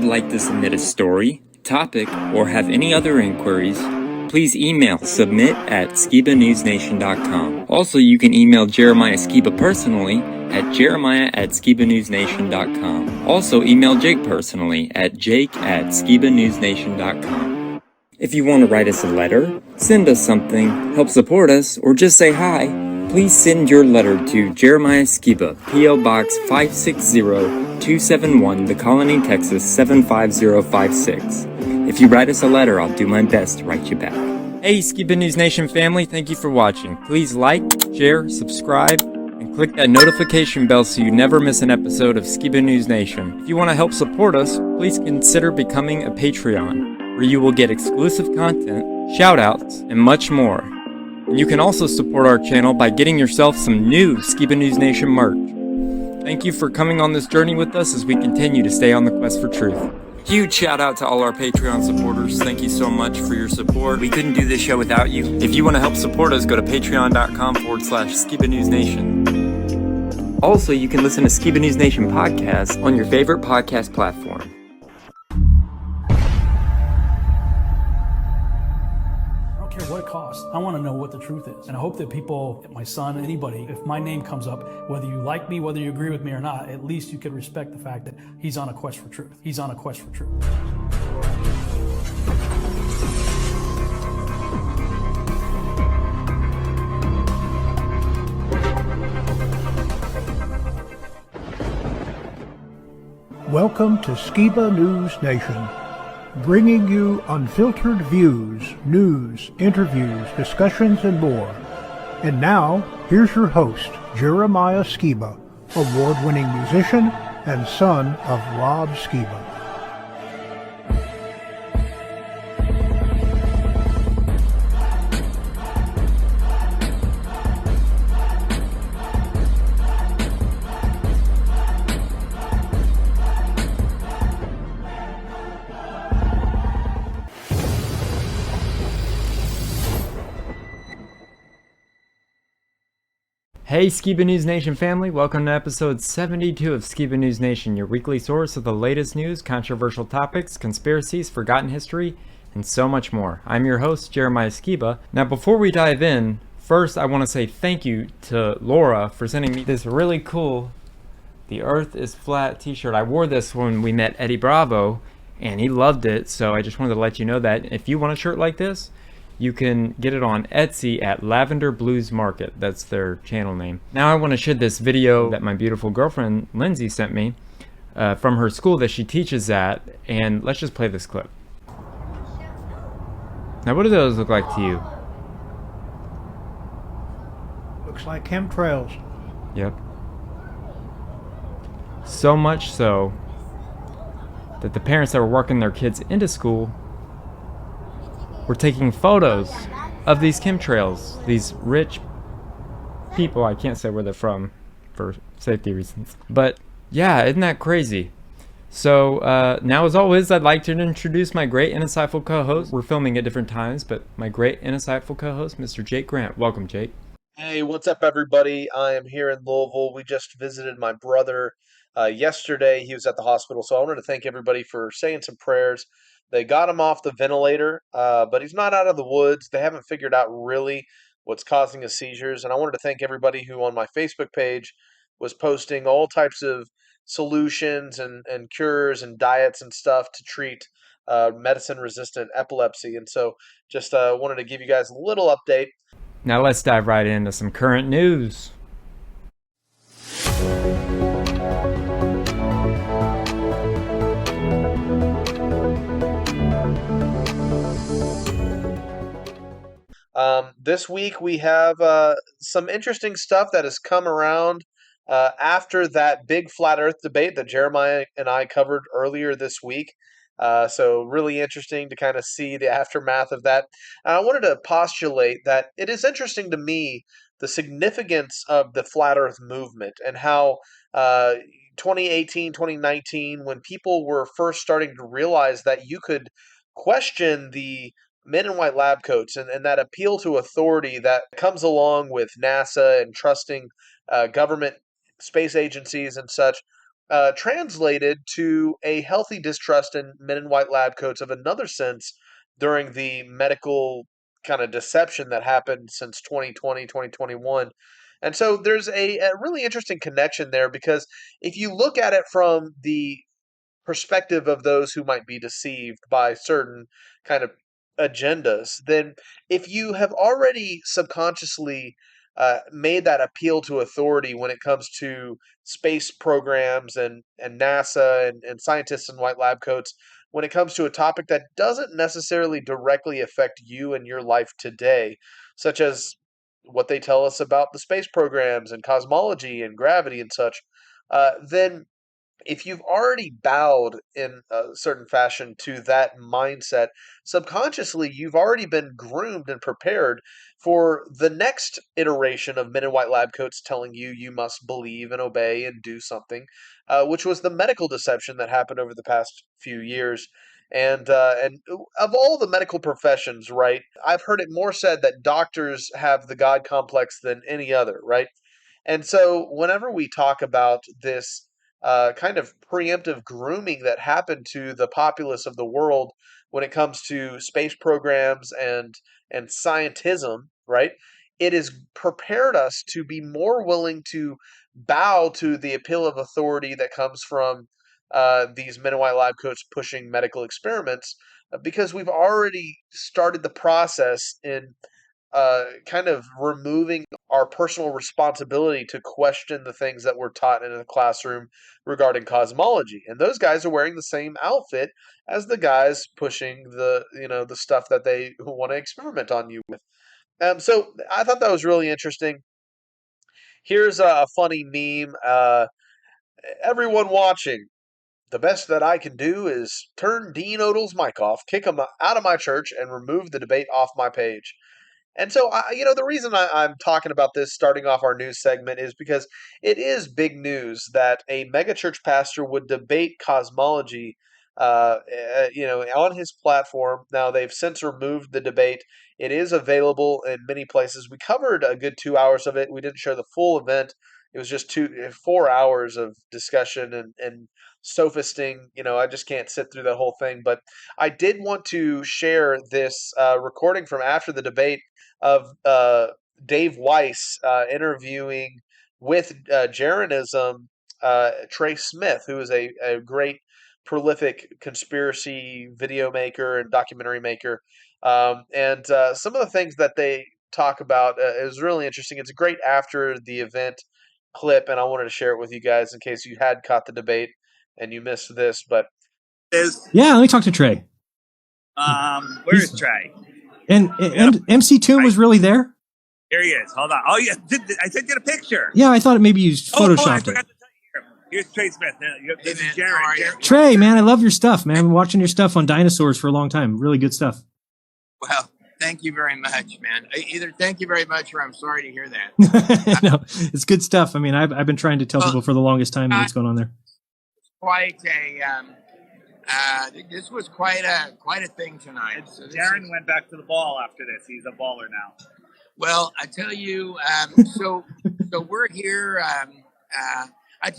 would like to submit a story, topic, or have any other inquiries, please email submit@skibanewsnation.com. Also, you can email Jeremiah Skiba personally at jeremiah@skibanewsnation.com. Also, email Jake personally at jake@skibanewsnation.com. If you want to write us a letter, send us something, help support us, or just say hi, please send your letter to Jeremiah Skiba, P.O. Box 560-271, The Colony, Texas 75056. If you write us a letter, I'll do my best to write you back. Hey Skiba News Nation family, thank you for watching. Please like, share, subscribe, and click that notification bell so you never miss an episode of Skiba News Nation. If you want to help support us, please consider becoming a Patreon, where you will get exclusive content, shoutouts, and much more. And you can also support our channel by getting yourself some new Skiba News Nation merch. Thank you for coming on this journey with us as we continue to stay on the quest for truth. Huge shout out to all our Patreon supporters. Thank you so much for your support. We couldn't do this show without you. If you want to help support us, go to patreon.com/Skiba News Nation. Also, you can listen to Skiba News Nation podcasts on your favorite podcast platform. What it costs. I want to know what the truth is. And I hope that people, my son, anybody, if my name comes up, whether you like me, whether you agree with me or not, at least you could respect the fact that he's on a quest for truth. He's on a quest for truth. Welcome to Skiba News Nation, bringing you unfiltered views, news, interviews, discussions, and more. And now, here's your host, Jeremiah Skiba, award-winning musician and son of Rob Skiba. Hey Skiba News Nation family, welcome to episode 72 of Skiba News Nation, your weekly source of the latest news, controversial topics, conspiracies, forgotten history, and so much more. I'm your host, Jeremiah Skiba. Now before we dive in, first I want to say thank you to Laura for sending me this really cool The Earth is Flat t-shirt. I wore this when we met Eddie Bravo, and he loved it, so I just wanted to let you know that if you want a shirt like this, you can get it on Etsy at Lavender Blues Market. That's their channel name. Now I want to share this video that my beautiful girlfriend Lindsay sent me from her school that she teaches at, and let's just play this clip. Now what do those look like to you? Looks like chemtrails. Yep. So much so that the parents that were working their kids into school were taking photos of these chemtrails, these rich people. I can't say where they're from for safety reasons. But yeah, isn't that crazy? So now as always, I'd like to introduce my great and insightful co-host. We're filming at different times, but my great and insightful co-host, Mr. Jake Grant. Welcome, Jake. Hey, what's up, everybody? I am here in Louisville. We just visited my brother yesterday. He was at the hospital, so I wanted to thank everybody for saying some prayers. They got him off the ventilator, but he's not out of the woods. They haven't figured out really what's causing his seizures, and I wanted to thank everybody who on my Facebook page was posting all types of solutions and cures and diets and stuff to treat medicine-resistant epilepsy. And so just wanted to give you guys a little update. Now let's dive right into some current news. This week we have some interesting stuff that has come around after that big flat earth debate that Jeremiah and I covered earlier this week. So really interesting to kind of see the aftermath of that. And I wanted to postulate that it is interesting to me the significance of the flat earth movement and how 2018, 2019, when people were first starting to realize that you could question the men in white lab coats and that appeal to authority that comes along with NASA and trusting government space agencies and such. translated to a healthy distrust in men in white lab coats of another sense during the medical kind of deception that happened since 2020, 2021. And so there's a really interesting connection there because if you look at it from the perspective of those who might be deceived by certain kind of agendas, then if you have already subconsciously made that appeal to authority when it comes to space programs and NASA and scientists in white lab coats, when it comes to a topic that doesn't necessarily directly affect you and your life today, such as what they tell us about the space programs and cosmology and gravity and such, then if you've already bowed in a certain fashion to that mindset, subconsciously you've already been groomed and prepared for the next iteration of men in white lab coats telling you you must believe and obey and do something, which was the medical deception that happened over the past few years. And of all the medical professions, right? I've heard it more said that doctors have the God complex than any other, right? And so, whenever we talk about this kind of preemptive grooming that happened to the populace of the world when it comes to space programs and scientism, right? It has prepared us to be more willing to bow to the appeal of authority that comes from these men in white lab coats pushing medical experiments because we've already started the process in kind of removing our personal responsibility to question the things that we're taught in the classroom regarding cosmology. And those guys are wearing the same outfit as the guys pushing the stuff that they want to experiment on you with. So I thought that was really interesting. Here's a funny meme. Everyone watching, the best that I can do is turn Dean Odell's mic off, kick him out of my church, and remove the debate off my page. And so, the reason I'm talking about this starting off our news segment is because it is big news that a megachurch pastor would debate cosmology, on his platform. Now, they've since removed the debate. It is available in many places. We covered a good 2 hours of it. We didn't share the full event. It was just 4 hours of discussion and sophisting. I just can't sit through that whole thing. But I did want to share this recording from after the debate of Dave Weiss interviewing with Jeranism Trey Smith, who is a great, prolific conspiracy video maker and documentary maker. And some of the things that they talk about is really interesting. It's a great after the event clip, and I wanted to share it with you guys in case you had caught the debate and you missed this. But yeah, let me talk to Trey. Where is Trey? And MC Toon was really there? Here he is. Hold on. Oh, yeah. I sent you a picture. Yeah, I thought maybe you photoshopped I it. forgot to tell you. Here's Trey Smith. This is Jared. Trey, man, I love your stuff, man. I've been watching your stuff on dinosaurs for a long time. Really good stuff. Well, thank you very much, man. Either thank you very much or I'm sorry to hear that. No, it's good stuff. I mean, I've been trying to tell people for the longest time what's going on there. Quite a this was quite a thing tonight. So Darren went back to the ball after this. He's a baller now. Well, I tell you, so we're here. I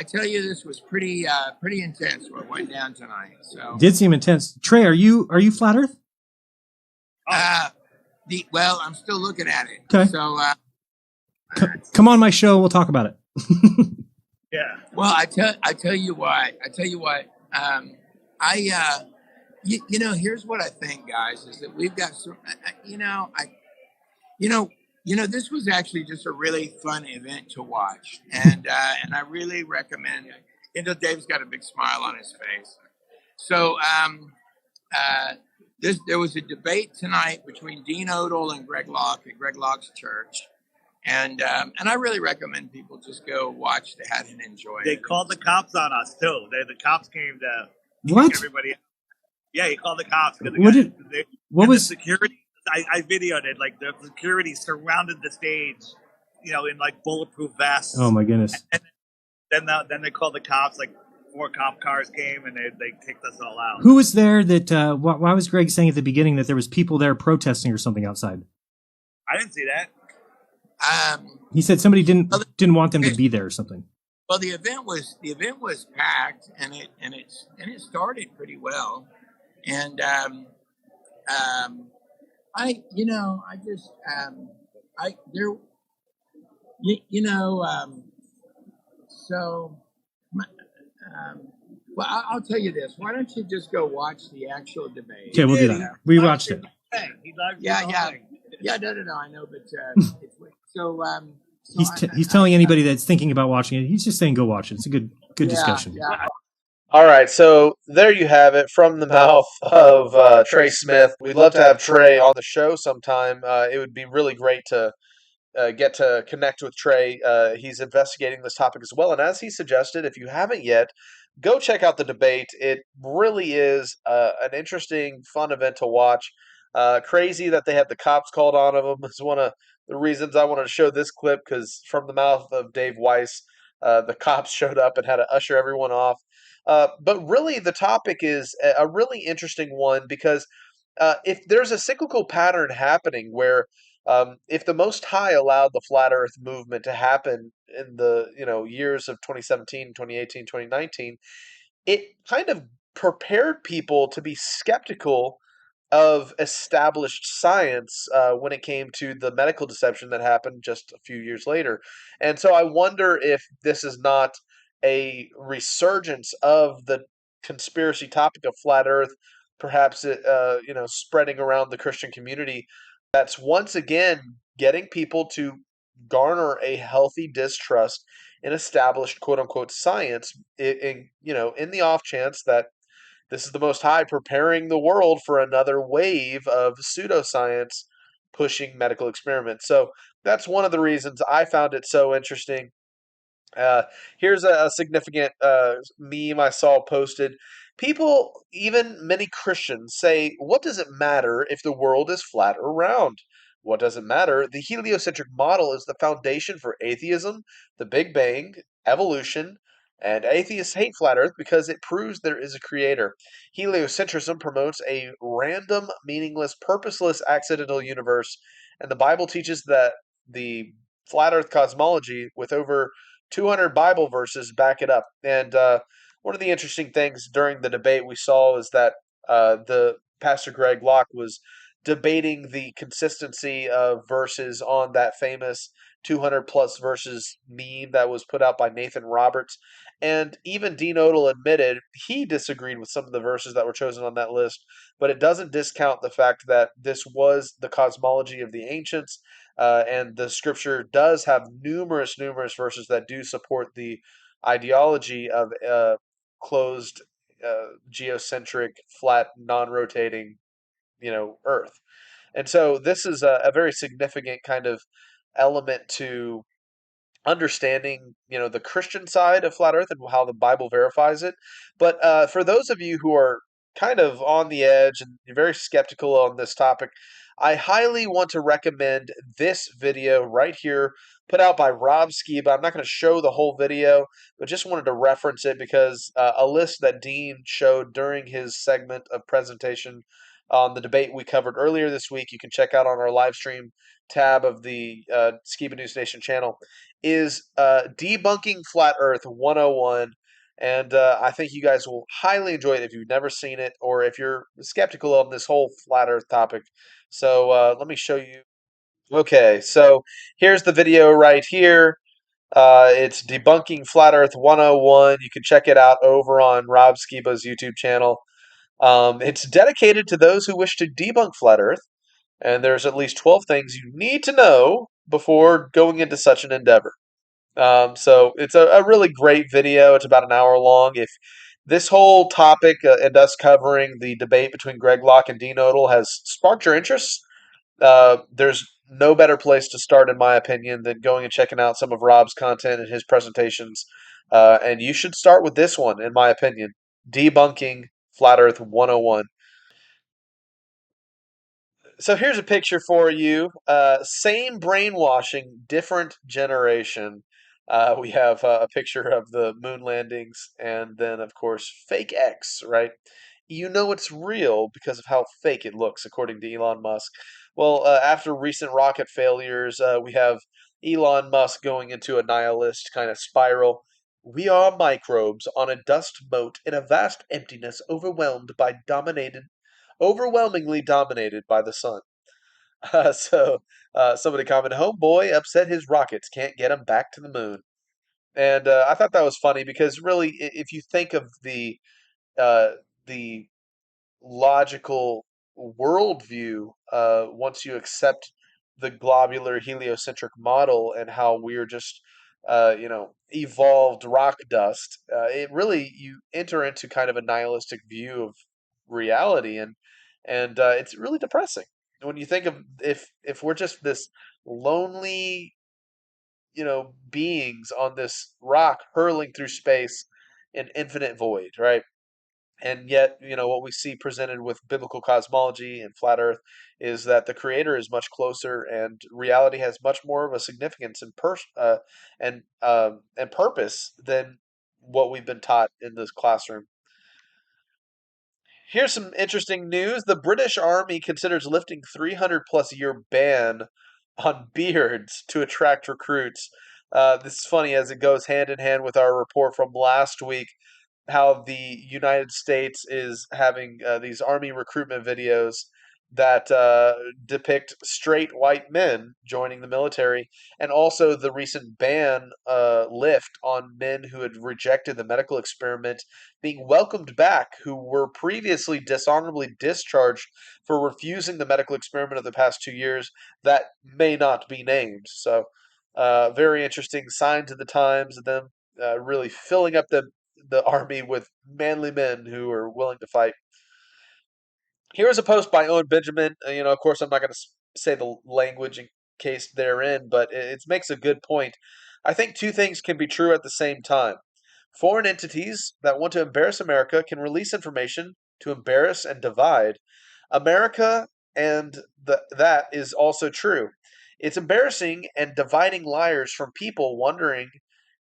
tell you, this was pretty intense what went down tonight. So did seem intense. Trey, are you flat Earth? Well, I'm still looking at it. Okay. So come on my show. We'll talk about it. Yeah. Well, I tell you what. Here's what I think, guys, is that we've got some. This was actually just a really fun event to watch, and I really recommend it. Dave's got a big smile on his face. So there was a debate tonight between Dean Odell and Greg Locke at Greg Locke's church, and I really recommend people just go watch that and enjoy it. They called the cops on us too. The cops came to what? Everybody. Yeah, he called the cops. What was security? I videoed it. Like the security surrounded the stage, in like bulletproof vests. Oh my goodness! And then they called the cops. Like 4 cop cars came and they kicked us all out. Who was there? That why was Greg saying at the beginning that there was people there protesting or something outside? I didn't see that. He said somebody didn't want them to be there or something. Well, the event was packed, and it started pretty well, and I I just I there you, you know so my, um, well I'll tell you this. Why don't you just go watch the actual debate? Okay, we'll do Did that. We watched it. He live Yeah, streamed the yeah, whole thing. yeah. No, I know, but it's so He's telling anybody that's thinking about watching it. He's just saying go watch it. It's a good yeah, discussion. yeah. All right, so there you have it from the mouth of Trey Smith. We'd love to have Trey on the show sometime. It would be really great to get to connect with Trey. He's investigating this topic as well. And as he suggested, if you haven't yet, go check out the debate. It really is an interesting, fun event to watch. Crazy that they had the cops called on them is one of the reasons I wanted to show this clip because from the mouth of Dave Weiss, the cops showed up and had to usher everyone off. But really, the topic is a really interesting one because if there's a cyclical pattern happening where if the Most High allowed the flat Earth movement to happen in the years of 2017, 2018, 2019, it kind of prepared people to be skeptical of established science when it came to the medical deception that happened just a few years later. And so I wonder if this is not a resurgence of the conspiracy topic of flat Earth, perhaps it, spreading around the Christian community. That's once again getting people to garner a healthy distrust in established quote unquote science in the off chance that this is the Most High preparing the world for another wave of pseudoscience pushing medical experiments. So that's one of the reasons I found it so interesting. Uh, Here's a significant meme I saw posted. People, even many Christians, say, what does it matter if the world is flat or round? What does it matter? The heliocentric model is the foundation for atheism, the Big Bang, evolution, and atheists hate flat Earth because it proves there is a creator. Heliocentrism promotes a random, meaningless, purposeless, accidental universe, and the Bible teaches that the flat Earth cosmology, with over 200 Bible verses back it up. And one of the interesting things during the debate we saw is that the Pastor Greg Locke was debating the consistency of verses on that famous 200 plus verses meme that was put out by Nathan Roberts. And even Dean Odell admitted he disagreed with some of the verses that were chosen on that list, but it doesn't discount the fact that this was the cosmology of the ancients, and the scripture does have numerous verses that do support the ideology of closed, geocentric, flat, non-rotating, Earth. And so this is a very significant kind of element to understanding, the Christian side of flat Earth and how the Bible verifies it. But for those of you who are kind of on the edge and you're very skeptical on this topic, I highly want to recommend this video right here, put out by Rob Skiba. I'm not going to show the whole video, but just wanted to reference it because a list that Dean showed during his segment of presentation on the debate we covered earlier this week, you can check out on our live stream tab of the Skiba News Nation channel, is Debunking Flat Earth 101. And I think you guys will highly enjoy it if you've never seen it or if you're skeptical of this whole flat Earth topic. So let me show you. Okay, so here's the video right here. It's Debunking Flat Earth 101. You can check it out over on Rob Skiba's YouTube channel. It's dedicated to those who wish to debunk Flat Earth, and there's at least 12 things you need to know before going into such an endeavor. So it's a really great video. It's about an hour long. If this whole topic and us covering the debate between Greg Locke and Dean Odell has sparked your interest, there's no better place to start, in my opinion, than going and checking out some of Rob's content and his presentations. And you should start with this one, in my opinion, Debunking Flat Earth 101. So here's a picture for you. Same brainwashing, different generation. We have a picture of the moon landings, and then, of course, fake X, right? You know it's real because of how fake it looks, according to Elon Musk. Well, after recent rocket failures, we have Elon Musk going into a nihilist kind of spiral. We are microbes on a dust mote in a vast emptiness overwhelmingly dominated by the sun. Somebody commented, "Homeboy upset his rockets, can't get him back to the moon." And I thought that was funny because really, if you think of uh, the logical worldview, once you accept the globular heliocentric model and how we're just, evolved rock dust, it really you enter into kind of a nihilistic view of reality, and it's really depressing when you think of if we're just this lonely, beings on this rock hurling through space in infinite void, right? And yet, what we see presented with biblical cosmology and flat Earth is that the Creator is much closer, and reality has much more of a significance and purpose than what we've been taught in this classroom. Here's some interesting news. The British Army considers lifting 300 plus year ban on beards to attract recruits. This is funny as it goes hand in hand with our report from last week, how the United States is having these army recruitment videos that depict straight white men joining the military, and also the recent ban lift on men who had rejected the medical experiment being welcomed back, who were previously dishonorably discharged for refusing the medical experiment of the past 2 years that may not be named. So, very interesting sign to the times of them really filling up the army with manly men who are willing to fight. Here's a post by Owen Benjamin. Of course, I'm not going to say the language in case they're in, but it makes a good point. I think two things can be true at the same time. Foreign entities that want to embarrass America can release information to embarrass and divide America, and that is also true. It's embarrassing and dividing liars from people wondering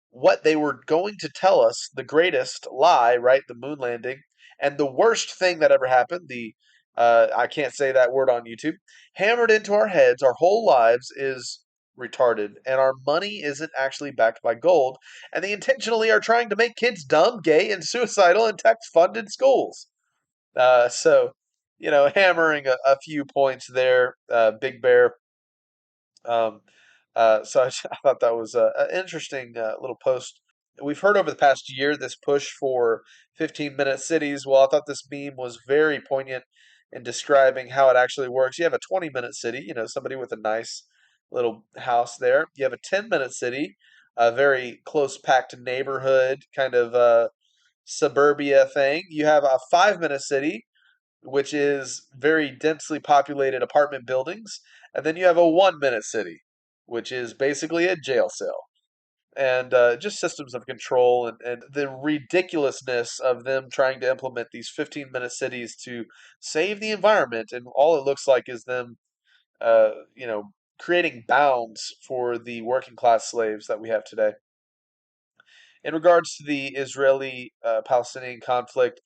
what they were going to tell us, the greatest lie, right? The moon landing, and the worst thing that ever happened, the I can't say that word on YouTube, hammered into our heads our whole lives is retarded, and our money isn't actually backed by gold, and they intentionally are trying to make kids dumb, gay, and suicidal in tax funded schools. So, hammering a few points there, Big Bear. Um, I thought that was an interesting little post. We've heard over the past year this push for 15-minute cities. Well, I thought this meme was very poignant in describing how it actually works. You have a 20-minute city, somebody with a nice little house there. You have a 10-minute city, a very close packed neighborhood, kind of suburbia thing. You have a 5-minute city, which is very densely populated apartment buildings. And then you have a 1-minute city, which is basically a jail cell. And just systems of control, and the ridiculousness of them trying to implement these 15-minute cities to save the environment. And all it looks like is them, uh, you know, creating bounds for the working class slaves that we have today. In regards to the Israeli Palestinian conflict,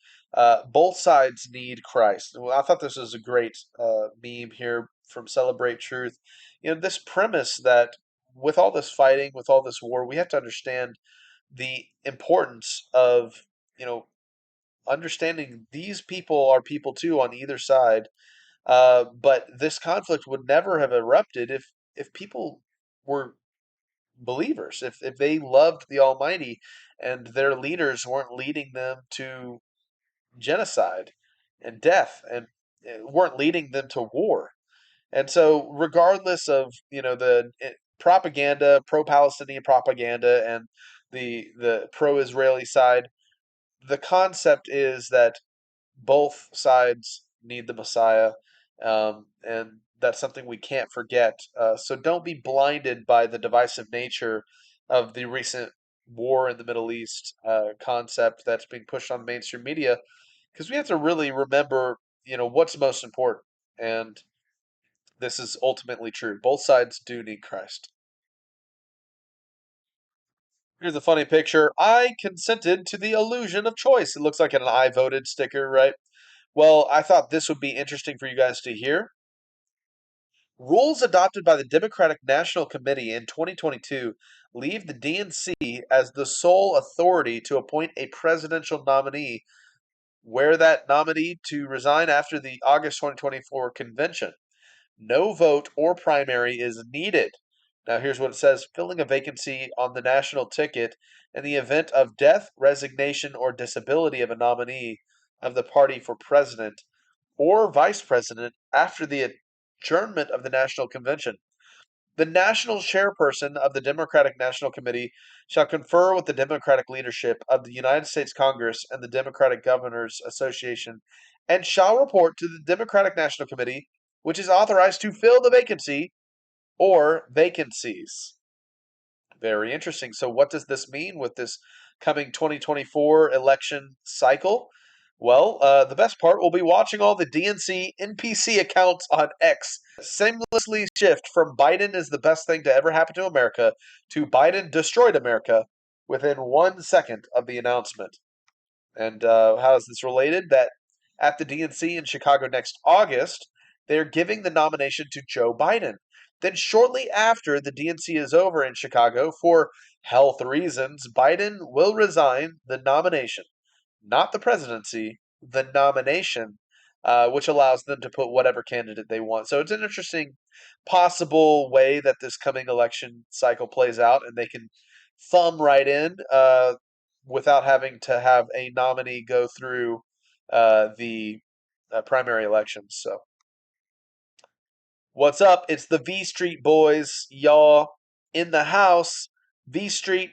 both sides need Christ. Well, I thought this was a great meme here from Celebrate Truth. This premise that with all this fighting, with all this war, we have to understand the importance of, you know, understanding these people are people too on either side. But this conflict would never have erupted if people were believers, if they loved the Almighty and their leaders weren't leading them to genocide and death, and weren't leading them to war. And so, regardless of the propaganda, pro-Palestinian propaganda, and the pro-Israeli side, the concept is that both sides need the Messiah, and that's something we can't forget. So don't be blinded by the divisive nature of the recent war in the Middle East concept that's being pushed on mainstream media, because we have to really remember, what's most important, and this is ultimately true. Both sides do need Christ. Here's a funny picture. I consented to the illusion of choice. It looks like an I voted sticker, right? Well, I thought this would be interesting for you guys to hear. Rules adopted by the Democratic National Committee in 2022 leave the DNC as the sole authority to appoint a presidential nominee, were that nominee to resign after the August 2024 convention. No vote or primary is needed. Now, here's what it says: filling a vacancy on the national ticket in the event of death, resignation, or disability of a nominee of the party for president or vice president after the adjournment of the national convention. The national chairperson of the Democratic National Committee shall confer with the Democratic leadership of the United States Congress and the Democratic Governors Association, and shall report to the Democratic National Committee, which is authorized to fill the vacancy or vacancies. Very interesting. So, what does this mean with this coming 2024 election cycle? Well, the best part, we'll be watching all the DNC NPC accounts on X seamlessly shift from Biden is the best thing to ever happen to America to Biden destroyed America within 1 second of the announcement. And how is this related? That at the DNC in Chicago next August, they're giving the nomination to Joe Biden. Then, shortly after the DNC is over in Chicago, for health reasons, Biden will resign the nomination, not the presidency, the nomination, which allows them to put whatever candidate they want. So it's an interesting possible way that this coming election cycle plays out, and they can thumb right in without having to have a nominee go through the primary elections. So, what's up? It's the V Street boys, y'all, in the house. V Street,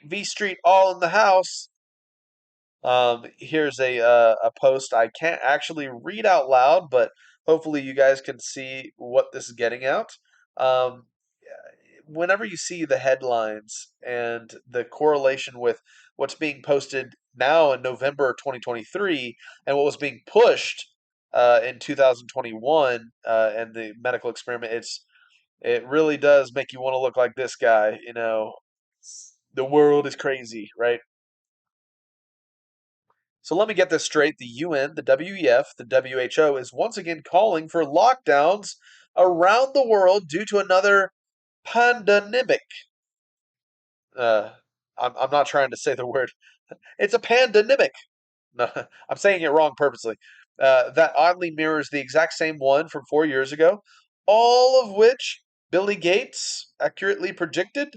all in the house. Here's a post I can't actually read out loud, but hopefully you guys can see what this is getting at. Um, Whenever you see the headlines and the correlation with what's being posted now in November 2023 and what was being pushed in 2021 and the medical experiment, it really does make you want to look like this guy. You know, the world is crazy, right? So let me get this straight. The UN, the WEF, the WHO is once again calling for lockdowns around the world due to another pandemic. Uh, I'm not trying to say the word. It's a pandemic. No, I'm saying it wrong purposely. That oddly mirrors the exact same one from 4 years ago, all of which Billy Gates accurately predicted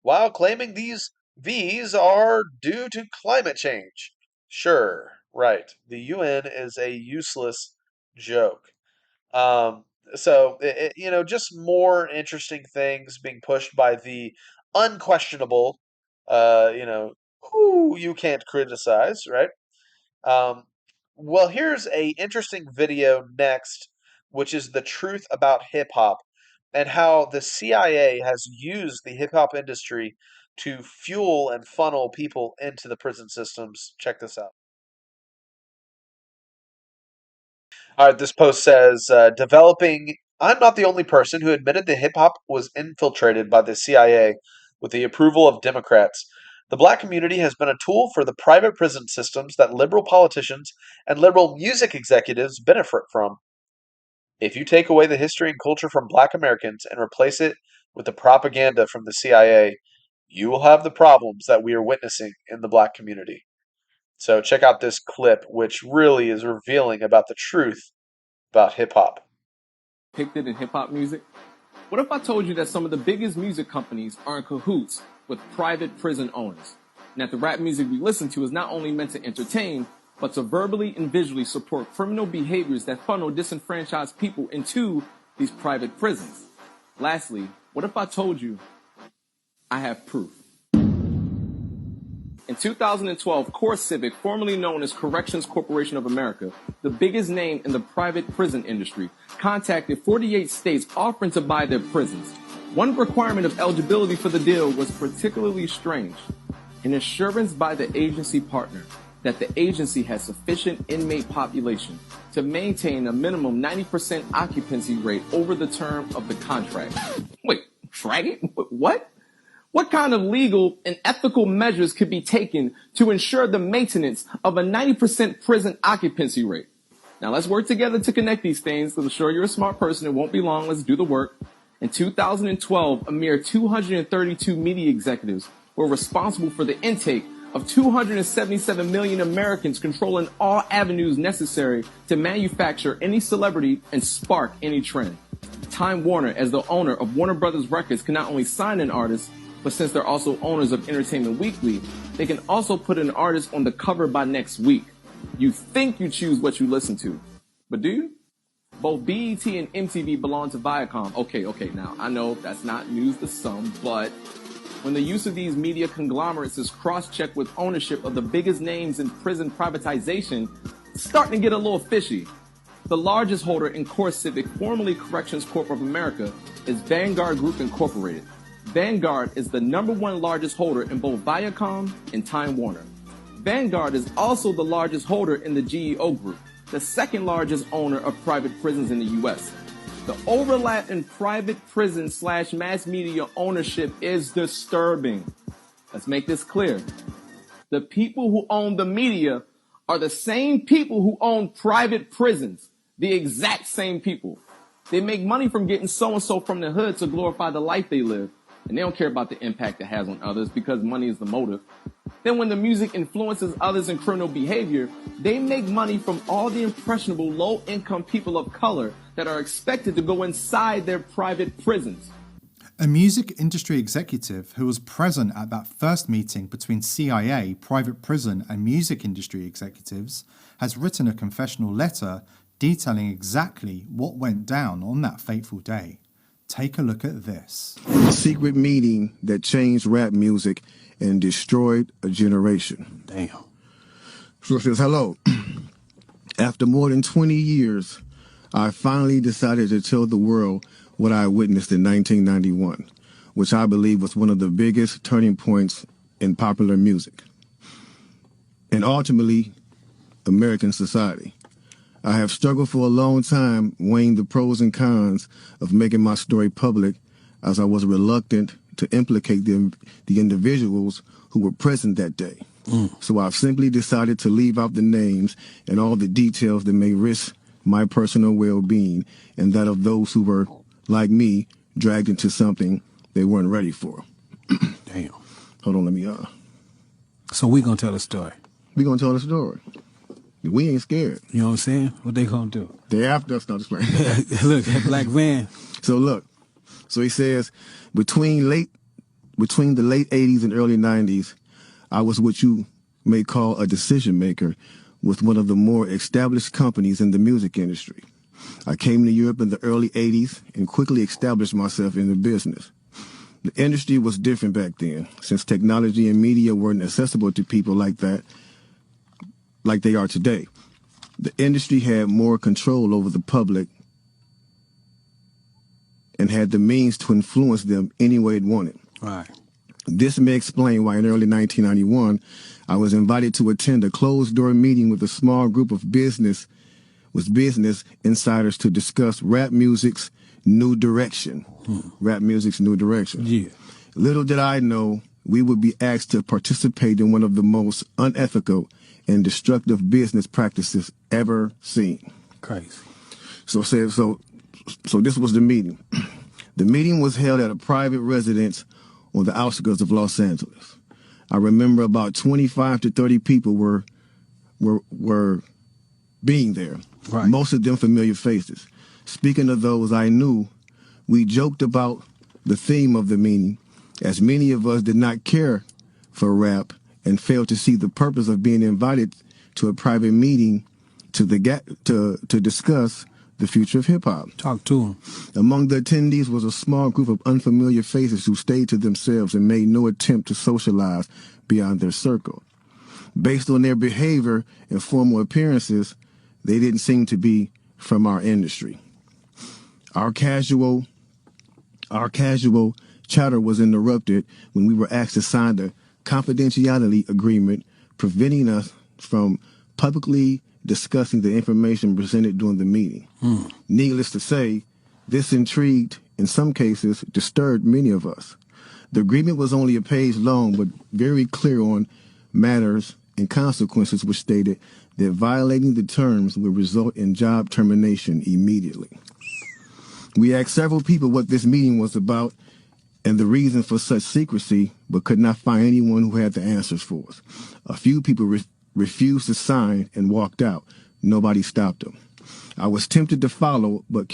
while claiming these V's are due to climate change. Sure, right. The UN is a useless joke. Um, so, just more interesting things being pushed by the unquestionable, who you can't criticize, right? Um, well, here's a interesting video next, which is the truth about hip hop and how the CIA has used the hip hop industry to fuel and funnel people into the prison systems. Check this out. All right, this post says, developing. I'm not the only person who admitted that hip hop was infiltrated by the CIA with the approval of Democrats. The black community has been a tool for the private prison systems that liberal politicians and liberal music executives benefit from. If you take away the history and culture from black Americans and replace it with the propaganda from the CIA, you will have the problems that we are witnessing in the black community. So check out this clip, which really is revealing about the truth about hip hop. Depicted in hip hop music? What if I told you that some of the biggest music companies are in cahoots with private prison owners? And that the rap music we listen to is not only meant to entertain, but to verbally and visually support criminal behaviors that funnel disenfranchised people into these private prisons? Lastly, what if I told you I have proof? In 2012, Core Civic, formerly known as Corrections Corporation of America, the biggest name in the private prison industry, contacted 48 states offering to buy their prisons. One requirement of eligibility for the deal was particularly strange: an assurance by the agency partner that the agency has sufficient inmate population to maintain a minimum 90% occupancy rate over the term of the contract. Wait, dragon? What? What kind of legal and ethical measures could be taken to ensure the maintenance of a 90% prison occupancy rate? Now let's work together to connect these things. I'm sure you're a smart person. It won't be long. Let's do the work. In 2012, a mere 232 media executives were responsible for the intake of 277 million Americans, controlling all avenues necessary to manufacture any celebrity and spark any trend. Time Warner, as the owner of Warner Brothers Records, can not only sign an artist, but since they're also owners of Entertainment Weekly, they can also put an artist on the cover by next week. You think you choose what you listen to, but do you? Both BET and MTV belong to Viacom. Okay, now I know that's not news to some, but when the use of these media conglomerates is cross-checked with ownership of the biggest names in prison privatization, it's starting to get a little fishy. The largest holder in CoreCivic, formerly Corrections Corp of America, is Vanguard Group Incorporated. Vanguard is the #1 largest holder in both Viacom and Time Warner. Vanguard is also the largest holder in the GEO Group, the second largest owner of private prisons in the U.S. The overlap in private prison / mass media ownership is disturbing. Let's make this clear. The people who own the media are the same people who own private prisons, the exact same people. They make money from getting so-and-so from the hood to glorify the life they live, and they don't care about the impact it has on others because money is the motive. Then when the music influences others in criminal behavior, they make money from all the impressionable low-income people of color that are expected to go inside their private prisons. A music industry executive who was present at that first meeting between CIA, private prison, and music industry executives has written a confessional letter detailing exactly what went down on that fateful day. Take a look at this. A secret meeting that changed rap music and destroyed a generation. Damn. So it says, hello. After more than 20 years, I finally decided to tell the world what I witnessed in 1991, which I believe was one of the biggest turning points in popular music and ultimately American society. I have struggled for a long time weighing the pros and cons of making my story public, as I was reluctant to implicate the individuals who were present that day. So I've simply decided to leave out the names and all the details that may risk my personal well-being and that of those who were, like me, dragged into something they weren't ready for. Damn. Hold on, let me, So we gonna tell the story. We gonna tell the story. We ain't scared. You know what I'm saying? What they gonna do? They after us, not just playing. Look, that black van. So look, so he says, between the late 80s and early 90s, I was what you may call a decision maker with one of the more established companies in the music industry. I came to Europe in the early 80s and quickly established myself in the business. The industry was different back then, since technology and media weren't accessible to people like that, like they are today. The industry had more control over the public and had the means to influence them any way it wanted. Right. This may explain why in early 1991, I was invited to attend a closed-door meeting with a small group of business insiders to discuss rap music's new direction. Rap music's new direction. Yeah. Little did I know we would be asked to participate in one of the most unethical and destructive business practices ever seen. Crazy. So this was the meeting. The meeting was held at a private residence on the outskirts of Los Angeles. I remember about 25 to 30 people were being there. Right. Most of them familiar faces. Speaking of those I knew, we joked about the theme of the meeting, as many of us did not care for rap and failed to see the purpose of being invited to a private meeting to discuss the future of hip-hop. Talk to him. Among the attendees was a small group of unfamiliar faces who stayed to themselves and made no attempt to socialize beyond their circle. Based on their behavior and formal appearances, they didn't seem to be from our industry. Our casual chatter was interrupted when we were asked to sign a confidentiality agreement preventing us from publicly discussing the information presented during the meeting. Needless to say, this intrigued, in some cases, disturbed many of us. The agreement was only a page long, but very clear on matters and consequences, which stated that violating the terms would result in job termination immediately. We asked several people what this meeting was about and the reason for such secrecy, but could not find anyone who had the answers for us. A few people refused to sign and walked out. Nobody stopped them. I was tempted to follow, but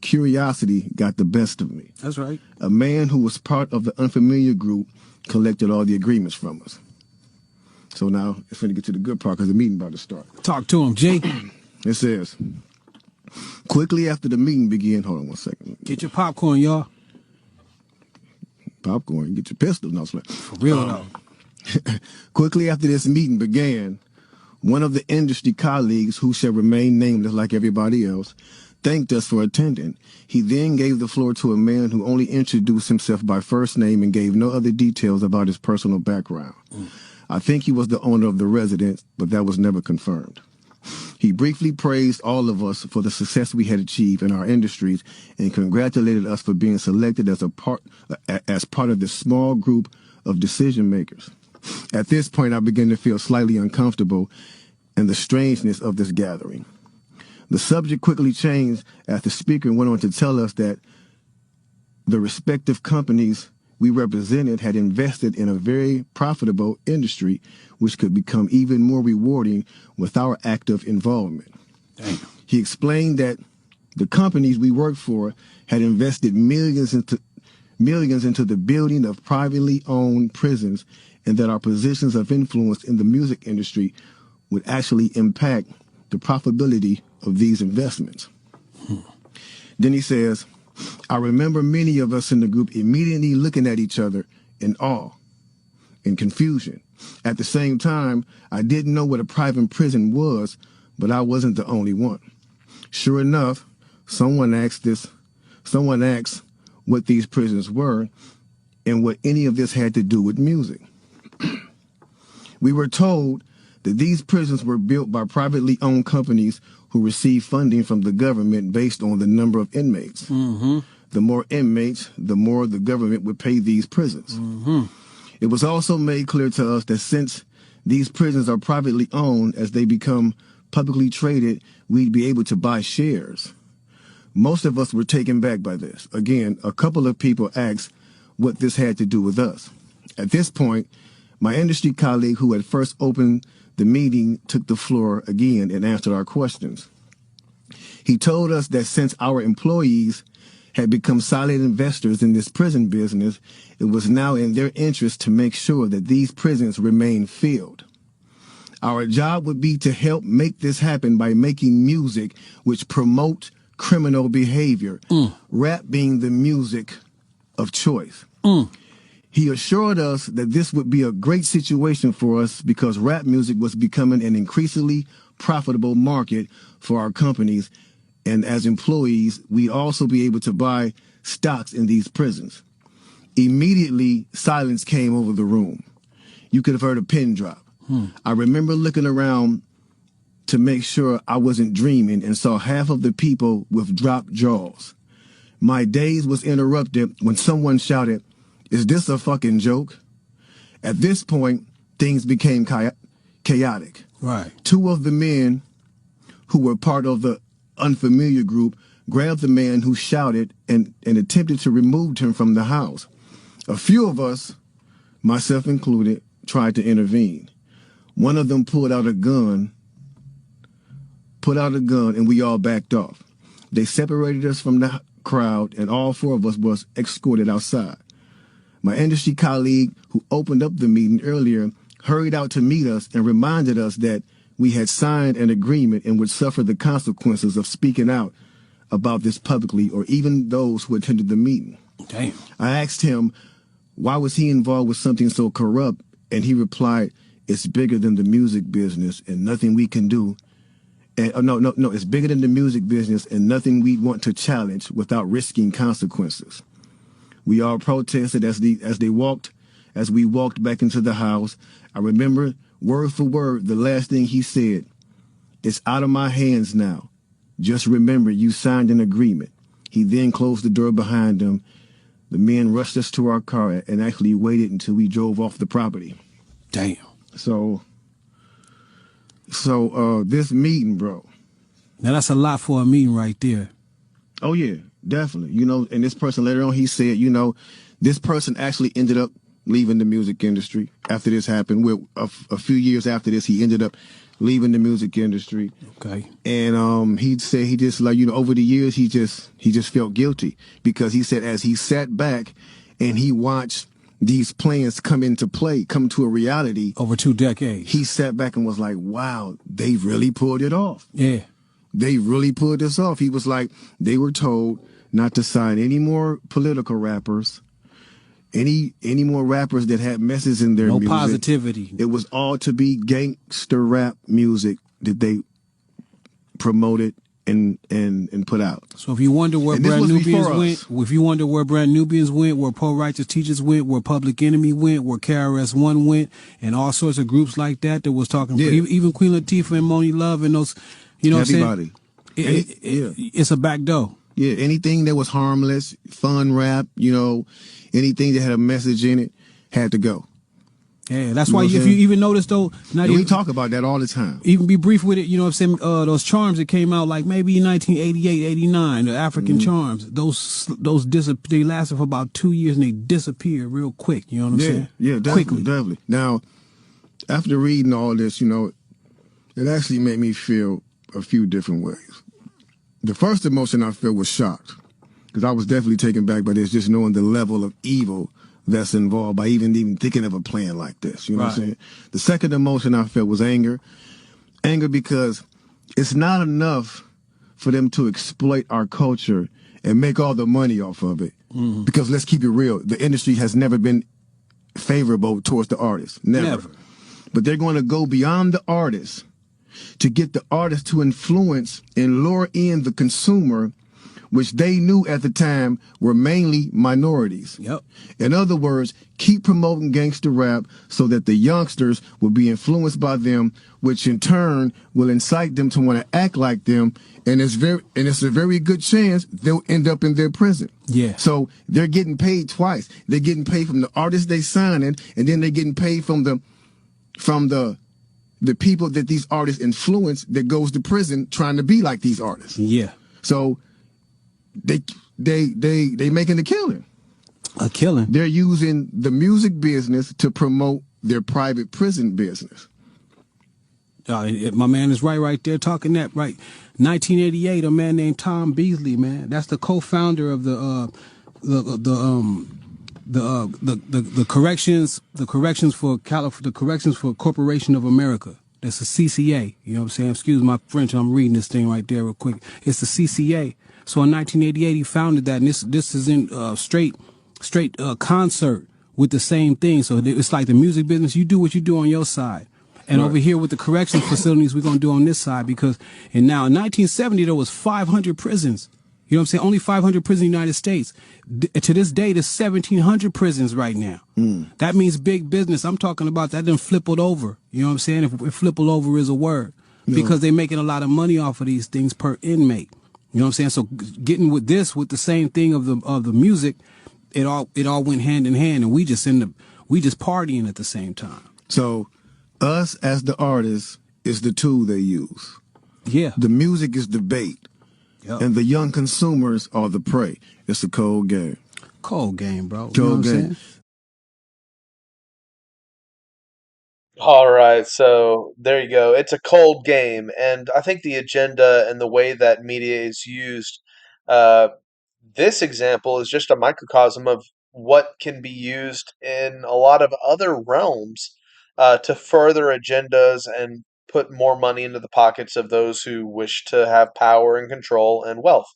curiosity got the best of me. That's right. A man who was part of the unfamiliar group collected all the agreements from us. So now it's going to get to the good part because the meeting about to start. Talk to him, Jake. It says, quickly after the meeting began, hold on one second. Get your popcorn, y'all. Popcorn, get your pistol. No, for real though. Quickly after this meeting began, one of the industry colleagues, who shall remain nameless like everybody else, thanked us for attending. He then gave the floor to a man who only introduced himself by first name and gave no other details about his personal background. I think he was the owner of the residence, but that was never confirmed. He briefly praised all of us for the success we had achieved in our industries and congratulated us for being selected as part of this small group of decision makers. At this point, I began to feel slightly uncomfortable and the strangeness of this gathering. The subject quickly changed as the speaker went on to tell us that the respective companies we represented had invested in a very profitable industry, which could become even more rewarding with our active involvement. Damn. He explained that the companies we worked for had invested millions into the building of privately owned prisons, and that our positions of influence in the music industry would actually impact the profitability of these investments. Then he says, I remember many of us in the group immediately looking at each other in awe and confusion. At the same time, I didn't know what a private prison was, but I wasn't the only one. Sure enough, someone asked what these prisons were and what any of this had to do with music. We were told that these prisons were built by privately owned companies who receive funding from the government based on the number of inmates. Mm-hmm. The more inmates, the more the government would pay these prisons. Mm-hmm. It was also made clear to us that since these prisons are privately owned, as they become publicly traded, we'd be able to buy shares. Most of us were taken back by this. Again, a couple of people asked what this had to do with us. At this point, my industry colleague who had first opened the meeting took the floor again and answered our questions. He told us that since our employees had become solid investors in this prison business, it was now in their interest to make sure that these prisons remain filled. Our job would be to help make this happen by making music which promote criminal behavior, rap being the music of choice. He assured us that this would be a great situation for us because rap music was becoming an increasingly profitable market for our companies, and as employees, we'd also be able to buy stocks in these prisons. Immediately, silence came over the room. You could have heard a pin drop. I remember looking around to make sure I wasn't dreaming and saw half of the people with dropped jaws. My daze was interrupted when someone shouted, "Is this a fucking joke?" At this point, things became chaotic. Right. Two of the men who were part of the unfamiliar group grabbed the man who shouted and attempted to remove him from the house. A few of us, myself included, tried to intervene. One of them pulled out a gun, and we all backed off. They separated us from the crowd, and all four of us was escorted outside. My industry colleague, who opened up the meeting earlier, hurried out to meet us and reminded us that we had signed an agreement and would suffer the consequences of speaking out about this publicly, or even those who attended the meeting. Damn. I asked him, why was he involved with something so corrupt? And he replied, it's bigger than the music business and nothing we can do. And no, it's bigger than the music business and nothing we want to challenge without risking consequences. We all protested as we walked back into the house. I remember word for word the last thing he said. It's out of my hands now. Just remember you signed an agreement. He then closed the door behind him. The men rushed us to our car and actually waited until we drove off the property. Damn. So this meeting, bro. Now that's a lot for a meeting right there. Oh yeah, definitely. You know, and this person later on, he said, you know, this person actually ended up leaving the music industry after this happened. With a few years after this, he ended up leaving the music industry. Okay. And he said he just, like, you know, over the years he just felt guilty, because he said as he sat back and he watched these plans come into play, come to a reality over 2 decades, he sat back and was like, wow, they really pulled it off. Yeah. They really pulled this off. He was like, they were told not to sign any more political rappers, any more rappers that had messages in their music. No positivity. It was all to be gangster rap music that they promoted and put out. So if you wonder where Brand Nubians went, where Poor Righteous Teachers went, where Public Enemy went, where KRS-One went, and all sorts of groups like that was talking, even Queen Latifah and Moni Love and those, you know what I'm saying? It's a back door. Yeah, anything that was harmless, fun rap, you know, anything that had a message in it had to go. Yeah, that's why if you even notice though, we talk about that all the time. Even be brief with it, you know what I'm saying? Those charms that came out like maybe in 1988, 89, the African charms, those they lasted for about 2 years and they disappeared real quick. You know what I'm saying? Yeah, definitely. Now, after reading all this, you know, it actually made me feel a few different ways. The first emotion I felt was shocked, because I was definitely taken back by this, just knowing the level of evil that's involved by even thinking of a plan like this. You know what I'm saying? The second emotion I felt was anger. Anger because it's not enough for them to exploit our culture and make all the money off of it. Mm-hmm. Because let's keep it real, the industry has never been favorable towards the artists. Never. But they're going to go beyond the artists to get the artists to influence and lure in the consumer, which they knew at the time were mainly minorities. Yep. In other words, keep promoting gangster rap so that the youngsters will be influenced by them, which in turn will incite them to want to act like them, and it's a very good chance they'll end up in their prison. Yeah. So they're getting paid twice. They're getting paid from the artists they signing, and then they're getting paid from the people that these artists influence that goes to prison trying to be like these artists. Yeah. So they making a killing. A killing. They're using the music business to promote their private prison business. My man is right there talking that right. 1988, a man named Tom Beasley, man. That's the co-founder of the corrections for Corporation of America. That's a CCA. You know what I'm saying? Excuse my French. I'm reading this thing right there real quick. It's the CCA. So in 1988, he founded that, and this is in straight concert with the same thing. So it's like the music business. You do what you do on your side. And over here with the corrections facilities, we're going to do on this side, because in 1970, there was 500 prisons. You know what I'm saying? Only 500 prisons in the United States. To this day, there's 1,700 prisons right now. That means big business. I'm talking about that done flippled over. You know what I'm saying? If flippled over is a word. Because they're making a lot of money off of these things per inmate. You know what I'm saying? So getting with the same thing of the music, it all went hand in hand, and we just partying at the same time. So us as the artists is the tool they use. Yeah. The music is the bait. Yep. And the young consumers are the prey. It's a cold game. Cold game, bro. Cold game. All right, so there you go. It's a cold game, and I think the agenda and the way that media is used, this example is just a microcosm of what can be used in a lot of other realms to further agendas and put more money into the pockets of those who wish to have power and control and wealth.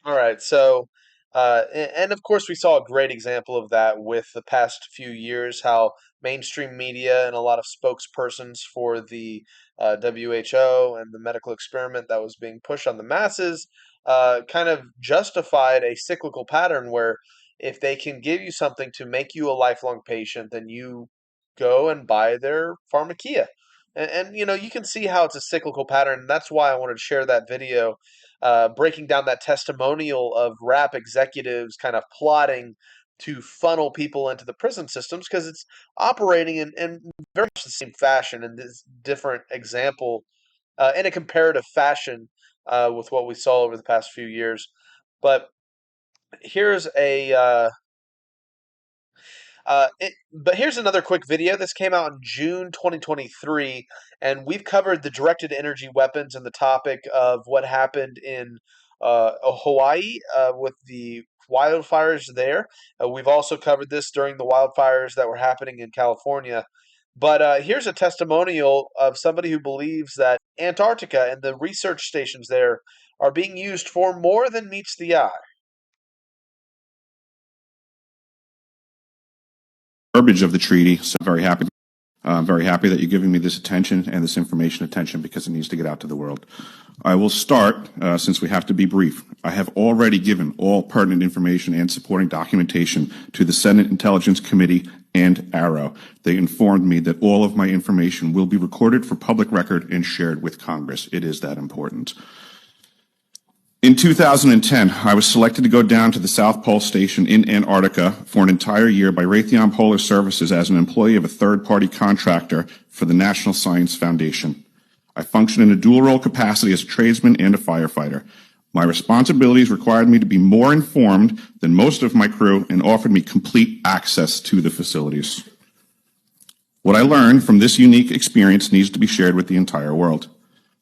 All right, so and of course we saw a great example of that with the past few years, how mainstream media and a lot of spokespersons for the WHO and the medical experiment that was being pushed on the masses kind of justified a cyclical pattern where if they can give you something to make you a lifelong patient, then you go and buy their pharmakia. And you know, you can see how it's a cyclical pattern. And that's why I wanted to share that video breaking down that testimonial of rap executives kind of plotting to funnel people into the prison systems, because it's operating in very much the same fashion in this different example, in a comparative fashion with what we saw over the past few years. But here's but here's another quick video. This came out in June 2023, and we've covered the directed energy weapons and the topic of what happened in Hawaii with the wildfires there. We've also covered this during the wildfires that were happening in California. But here's a testimonial of somebody who believes that Antarctica and the research stations there are being used for more than meets the eye. Verbiage of the treaty, so I'm very happy that you're giving me this attention and this information attention because it needs to get out to the world. I will start, since we have to be brief. I have already given all pertinent information and supporting documentation to the Senate Intelligence Committee and ARROW. They informed me that all of my information will be recorded for public record and shared with Congress. It is that important. In 2010, I was selected to go down to the South Pole Station in Antarctica for an entire year by Raytheon Polar Services as an employee of a third-party contractor for the National Science Foundation. I functioned in a dual-role capacity as a tradesman and a firefighter. My responsibilities required me to be more informed than most of my crew and offered me complete access to the facilities. What I learned from this unique experience needs to be shared with the entire world.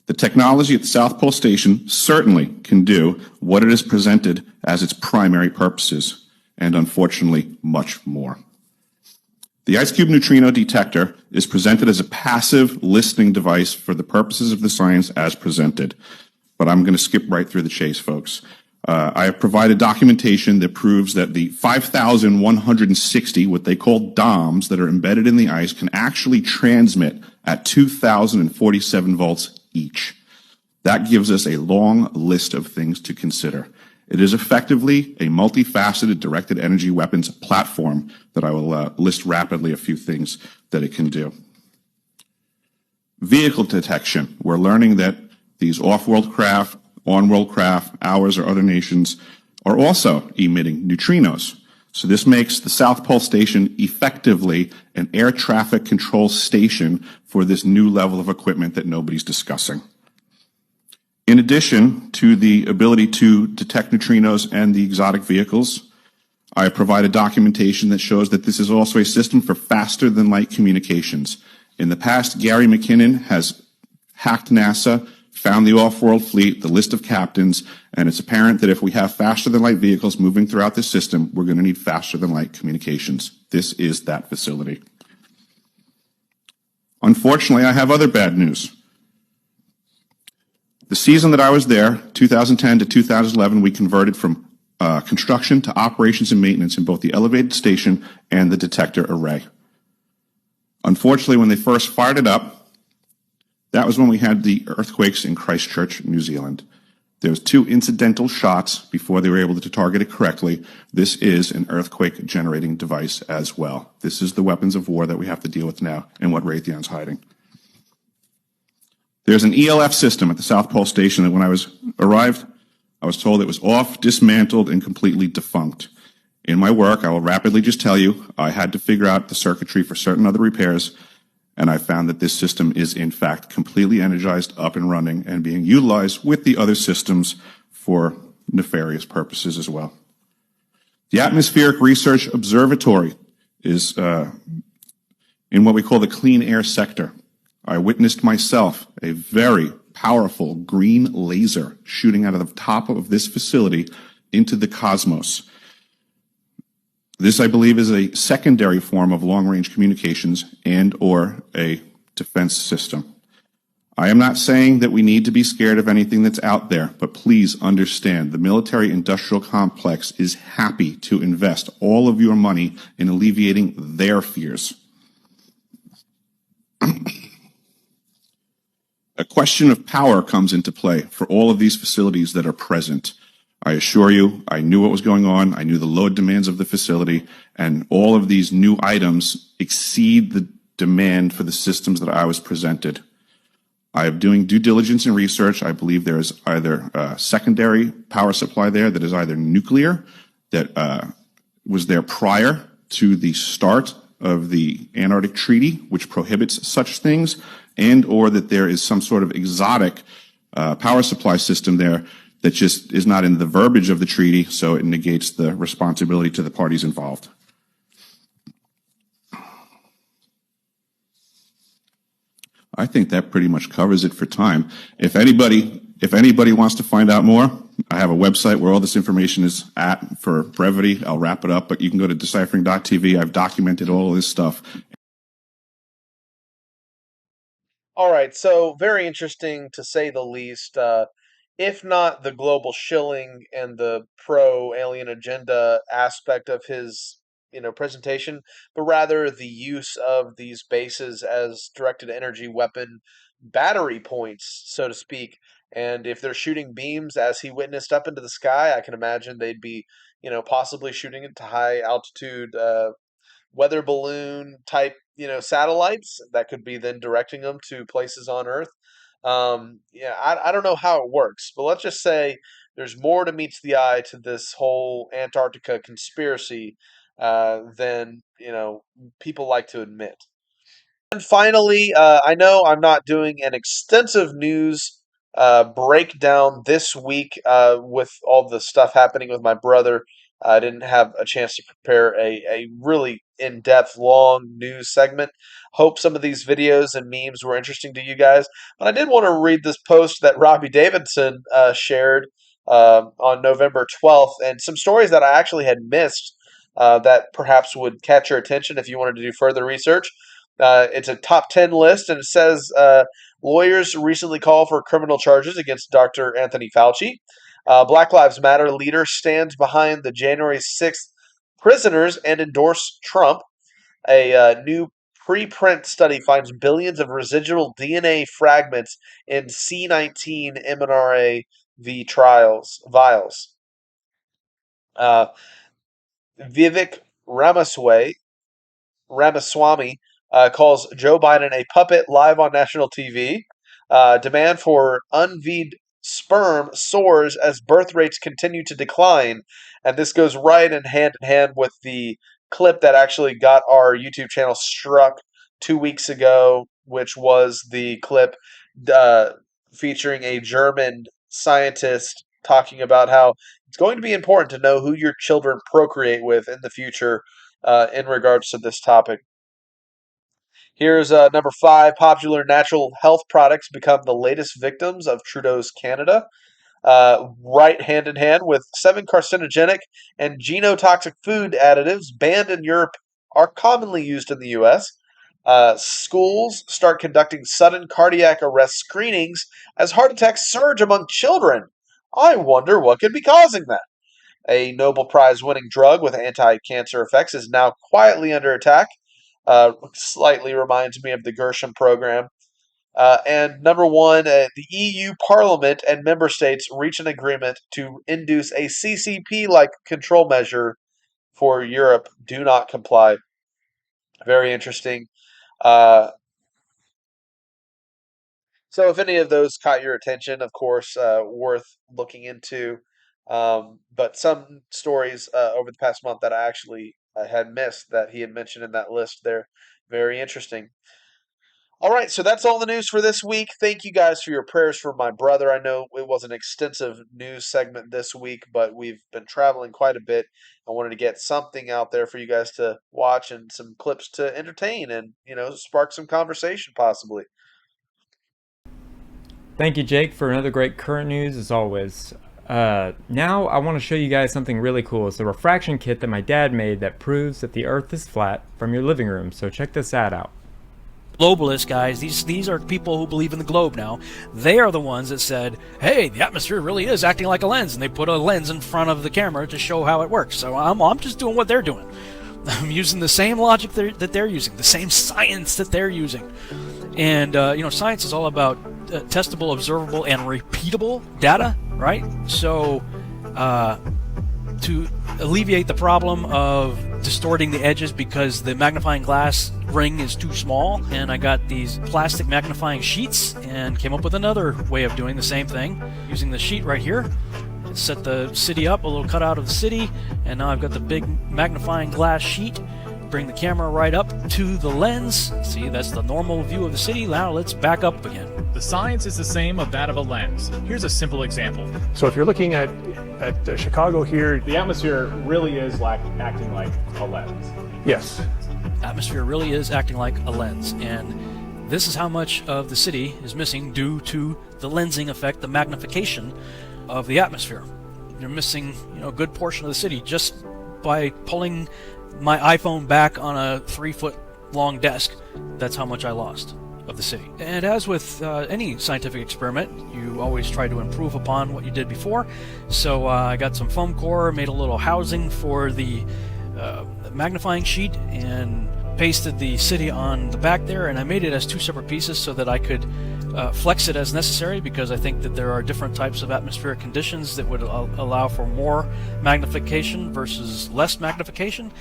The technology at the South Pole Station certainly can do what it is presented as its primary purposes, and unfortunately, much more. The Ice Cube neutrino detector is presented as a passive listening device for the purposes of the science as presented. But I'm going to skip right through the chase, folks. I have provided documentation that proves that the 5,160, what they call DOMs, that are embedded in the ice can actually transmit at 2,047 volts each. That gives us a long list of things to consider. It is effectively a multifaceted directed energy weapons platform that I will list rapidly a few things that it can do. Vehicle detection. We're learning that these off-world craft, on-world craft, ours or other nations, are also emitting neutrinos. So this makes the South Pole Station effectively an air traffic control station for this new level of equipment that nobody's discussing. In addition to the ability to detect neutrinos and the exotic vehicles, I have provided documentation that shows that this is also a system for faster than light communications. In the past, Gary McKinnon has hacked NASA, found the off-world fleet, the list of captains, and it's apparent that if we have faster than light vehicles moving throughout the system, we're going to need faster than light communications. This is that facility. Unfortunately, I have other bad news. The season that I was there, 2010 to 2011, we converted from construction to operations and maintenance in both the elevated station and the detector array. Unfortunately, when they first fired it up, that was when we had the earthquakes in Christchurch, New Zealand. There was 2 incidental shots before they were able to target it correctly. This is an earthquake generating device as well. This is the weapons of war that we have to deal with now and what Raytheon's hiding. There's an ELF system at the South Pole Station that when I arrived, I was told it was off, dismantled, and completely defunct. In my work, I will rapidly just tell you, I had to figure out the circuitry for certain other repairs, and I found that this system is in fact completely energized, up and running, and being utilized with the other systems for nefarious purposes as well. The Atmospheric Research Observatory is in what we call the clean air sector. I witnessed myself a very powerful green laser shooting out of the top of this facility into the cosmos. This, I believe, is a secondary form of long-range communications and or a defense system. I am not saying that we need to be scared of anything that's out there, but please understand the military-industrial complex is happy to invest all of your money in alleviating their fears. A question of power comes into play for all of these facilities that are present. I assure you, I knew what was going on. I knew the load demands of the facility, and all of these new items exceed the demand for the systems that I was presented. I am doing due diligence and research. I believe there is either a secondary power supply there that is either nuclear, that was there prior to the start of the Antarctic Treaty, which prohibits such things, and or that there is some sort of exotic power supply system there that just is not in the verbiage of the treaty, so it negates the responsibility to the parties involved. I think that pretty much covers it for time. If anybody wants to find out more, I have a website where all this information is at. For brevity, I'll wrap it up, but you can go to deciphering.tv. I've documented all of this stuff. All right, so very interesting to say the least. If not the global shilling and the pro-alien agenda aspect of his, presentation, but rather the use of these bases as directed energy weapon battery points, so to speak. And if they're shooting beams, as he witnessed up into the sky, I can imagine they'd be, possibly shooting into high altitude weather balloon type, satellites that could be then directing them to places on Earth. Yeah, I don't know how it works, but let's just say there's more to meets the eye to this whole Antarctica conspiracy than people like to admit. And finally, I know I'm not doing an extensive news breakdown this week with all the stuff happening with my brother. I didn't have a chance to prepare a really in-depth, long news segment. Hope some of these videos and memes were interesting to you guys. But I did want to read this post that Robbie Davidson shared on November 12th, and some stories that I actually had missed that perhaps would catch your attention if you wanted to do further research. It's a top 10 list, and it says lawyers recently call for criminal charges against Dr. Anthony Fauci. Black Lives Matter leader stands behind the January 6th prisoners and endorse Trump. A new preprint study finds billions of residual DNA fragments in C19 mRNA vials. Vivek Ramaswamy calls Joe Biden a puppet live on national TV. Demand for unviewed sperm soars as birth rates continue to decline. And this goes right in hand with the clip that actually got our YouTube channel struck 2 weeks ago, which was the clip featuring a German scientist talking about how it's going to be important to know who your children procreate with in the future in regards to this topic. Here's number 5. Popular natural health products become the latest victims of Trudeau's Canada. Right hand in hand with 7 carcinogenic and genotoxic food additives banned in Europe are commonly used in the U.S. Schools start conducting sudden cardiac arrest screenings as heart attacks surge among children. I wonder what could be causing that. A Nobel Prize winning drug with anti-cancer effects is now quietly under attack. Slightly reminds me of the Gershom program. And number 1, the EU Parliament and member states reach an agreement to induce a CCP-like control measure for Europe. Do not comply. Very interesting. So if any of those caught your attention, of course, worth looking into. But some stories over the past month that I actually had missed that he had mentioned in that list there. Very interesting. All right, so that's all the news for this week. Thank you guys for your prayers for my brother. I know it was an extensive news segment this week, but we've been traveling quite a bit. I wanted to get something out there for you guys to watch and some clips to entertain and, spark some conversation possibly. Thank you, Jake, for another great current news as always. Now I want to show you guys something really cool. It's a refraction kit that my dad made that proves that the Earth is flat from your living room. So check this ad out. Globalists, guys, these are people who believe in the globe now. They are the ones that said, hey, the atmosphere really is acting like a lens, and they put a lens in front of the camera to show how it works. So I'm just doing what they're doing. I'm using the same logic that they're using, the same science that they're using. And, science is all about testable, observable, and repeatable data, right? So, to alleviate the problem of distorting the edges because the magnifying glass ring is too small, and I got these plastic magnifying sheets and came up with another way of doing the same thing using the sheet right here. Set the city up, a little cutout of the city, and now I've got the big magnifying glass sheet, bring the camera right up to the lens. See, that's the normal view of the city. Now let's back up again. The science is the same of that of a lens. Here's a simple example. So if you're looking at Chicago here, The atmosphere really is acting like a lens. yes. Atmosphere really is acting like a lens, and this is how much of the city is missing due to the lensing effect, the magnification of the atmosphere. You're missing, a good portion of the city just by pulling my iPhone back on a 3-foot long desk. That's how much I lost of the city. And as with any scientific experiment, you always try to improve upon what you did before. So I got some foam core, made a little housing for the magnifying sheet, and pasted the city on the back there, and I made it as 2 separate pieces so that I could flex it as necessary, because I think that there are different types of atmospheric conditions that would allow for more magnification versus less magnification.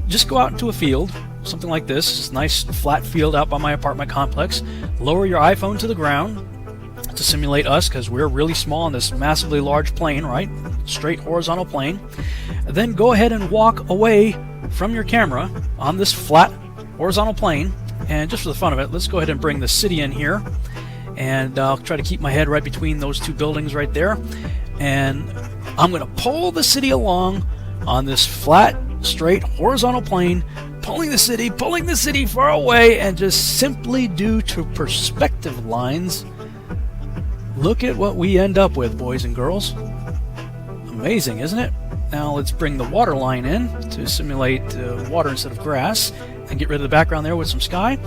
Just go out into a field, something like this nice flat field out by my apartment complex, lower your iPhone to the ground to simulate us, because we're really small on this massively large plane, right? Straight horizontal plane. Then go ahead and walk away from your camera on this flat horizontal plane, and just for the fun of it, let's go ahead and bring the city in here, and I'll try to keep my head right between those 2 buildings right there, and I'm going to pull the city along on this flat, straight, horizontal plane, pulling the city far away, and just simply due to perspective lines, look at what we end up with, boys and girls. Amazing, isn't it? Now let's bring the water line in to simulate water instead of grass, and get rid of the background there with some sky.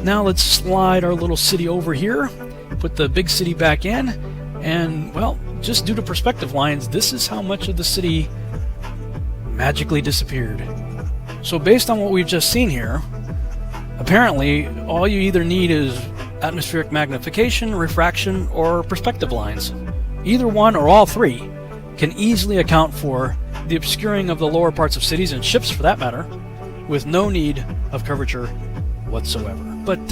Now let's slide our little city over here, put the big city back in, and, well, just due to perspective lines, this is how much of the city magically disappeared. So based on what we've just seen here, apparently all you either need is atmospheric magnification, refraction, or perspective lines. Either one or all 3 can easily account for the obscuring of the lower parts of cities, and ships for that matter, with no need of curvature whatsoever. But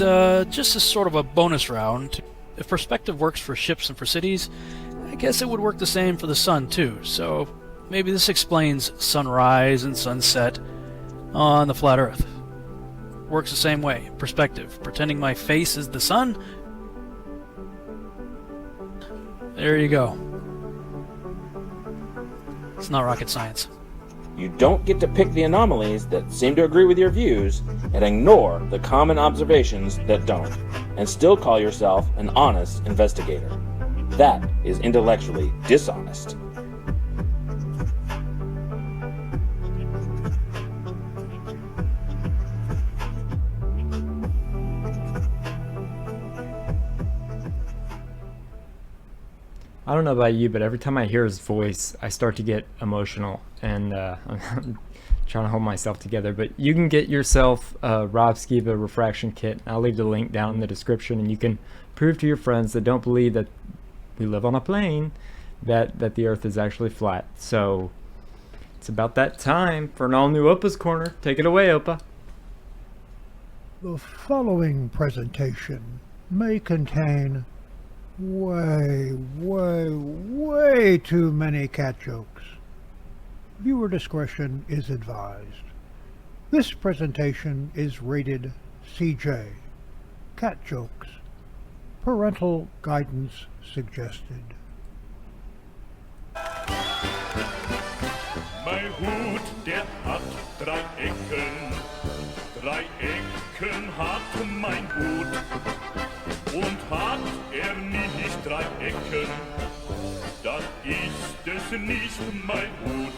just as sort of a bonus round, if perspective works for ships and for cities, I guess it would work the same for the sun too. So maybe this explains sunrise and sunset on the flat Earth. Works the same way. Perspective. Pretending my face is the sun. There you go. It's not rocket science. You don't get to pick the anomalies that seem to agree with your views and ignore the common observations that don't, and still call yourself an honest investigator. That is intellectually dishonest. I don't know about you, but every time I hear his voice, I start to get emotional, and I'm trying to hold myself together. But you can get yourself a Rob Skiba refraction kit. I'll leave the link down in the description, and you can prove to your friends that don't believe that we live on a plane that the Earth is actually flat. So it's about that time for an all-new OPA'S Corner. Take it away, Opa. The following presentation may contain way too many cat jokes. Viewer discretion is advised. This presentation is rated CJ. Cat jokes. Parental guidance suggested. Mein Hut, der hat 3 Ecken. 3 Ecken hat mein Hut. Und hat nicht 3 Ecken, dann ist es nicht mein Hut.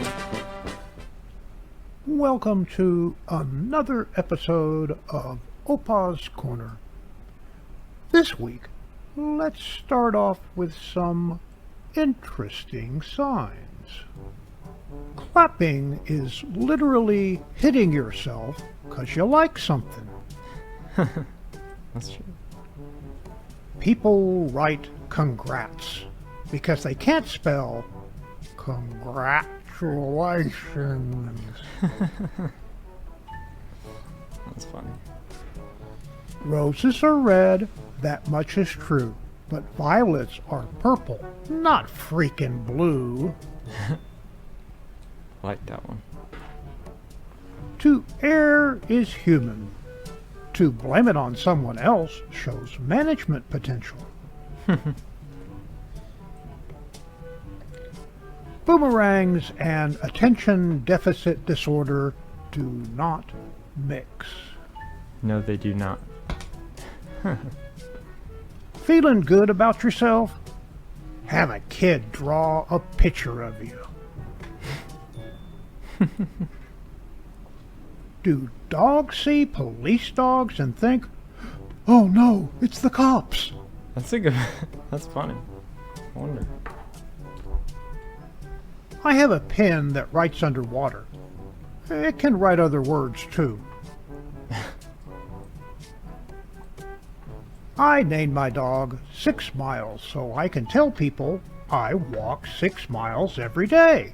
Welcome to another episode of OPA'S Corner. This week, let's start off with some interesting signs. Clapping is literally hitting yourself because you like something. That's true. People write congrats because they can't spell congratulations. That's funny. Roses are red, that much is true, but violets are purple, not freaking blue. I like that one. To err is human. To blame it on someone else shows management potential. Boomerangs and attention deficit disorder do not mix. No, they do not. Feeling good about yourself? Have a kid draw a picture of you. Do dogs see police dogs and think, oh no, it's the cops? That's a good. That's funny. I wonder. I have a pen that writes underwater. It can write other words too. I named my dog 6 Miles so I can tell people I walk 6 miles every day.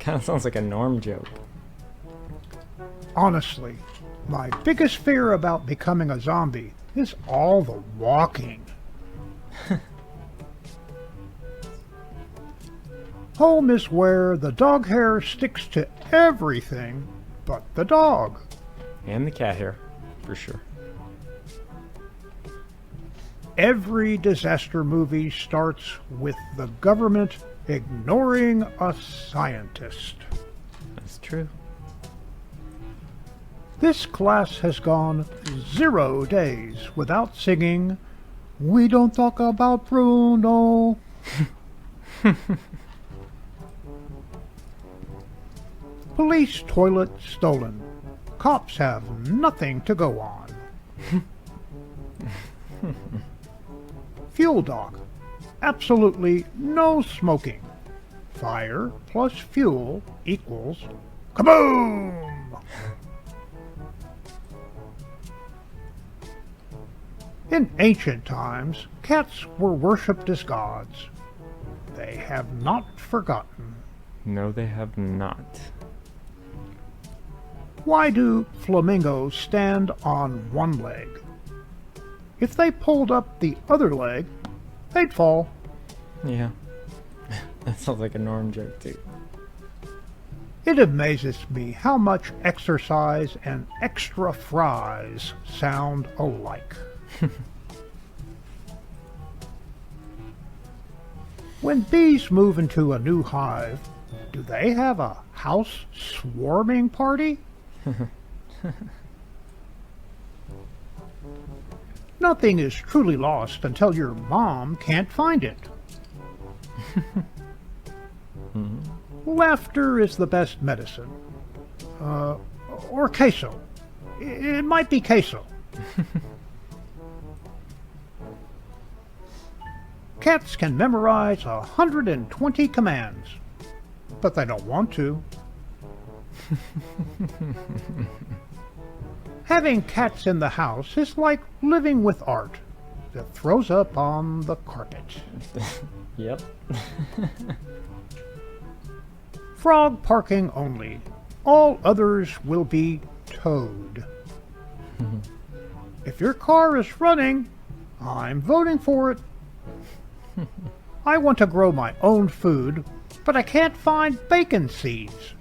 Kind of sounds like a Norm joke. Honestly, my biggest fear about becoming a zombie is all the walking. Home is where the dog hair sticks to everything but the dog. And the cat hair, for sure. Every disaster movie starts with the government ignoring a scientist. That's true. This class has gone 0 days without singing, "We don't talk about Bruno." Police toilet stolen. Cops have nothing to go on. Fuel dock. Absolutely no smoking. Fire plus fuel equals kaboom! In ancient times, cats were worshipped as gods. They have not forgotten. No, they have not. Why do flamingos stand on one leg? If they pulled up the other leg, they'd fall. Yeah. That sounds like a Norm joke, too. It amazes me how much exercise and extra fries sound alike. When bees move into a new hive, do they have a house swarming party? Nothing is truly lost until your mom can't find it. Laughter is the best medicine. Or queso. It might be queso. Cats can memorize 120 commands, but they don't want to. Having cats in the house is like living with art that throws up on the carpet. Yep. Frog parking only. All others will be towed. If your car is running, I'm voting for it. I want to grow my own food, but I can't find bacon seeds.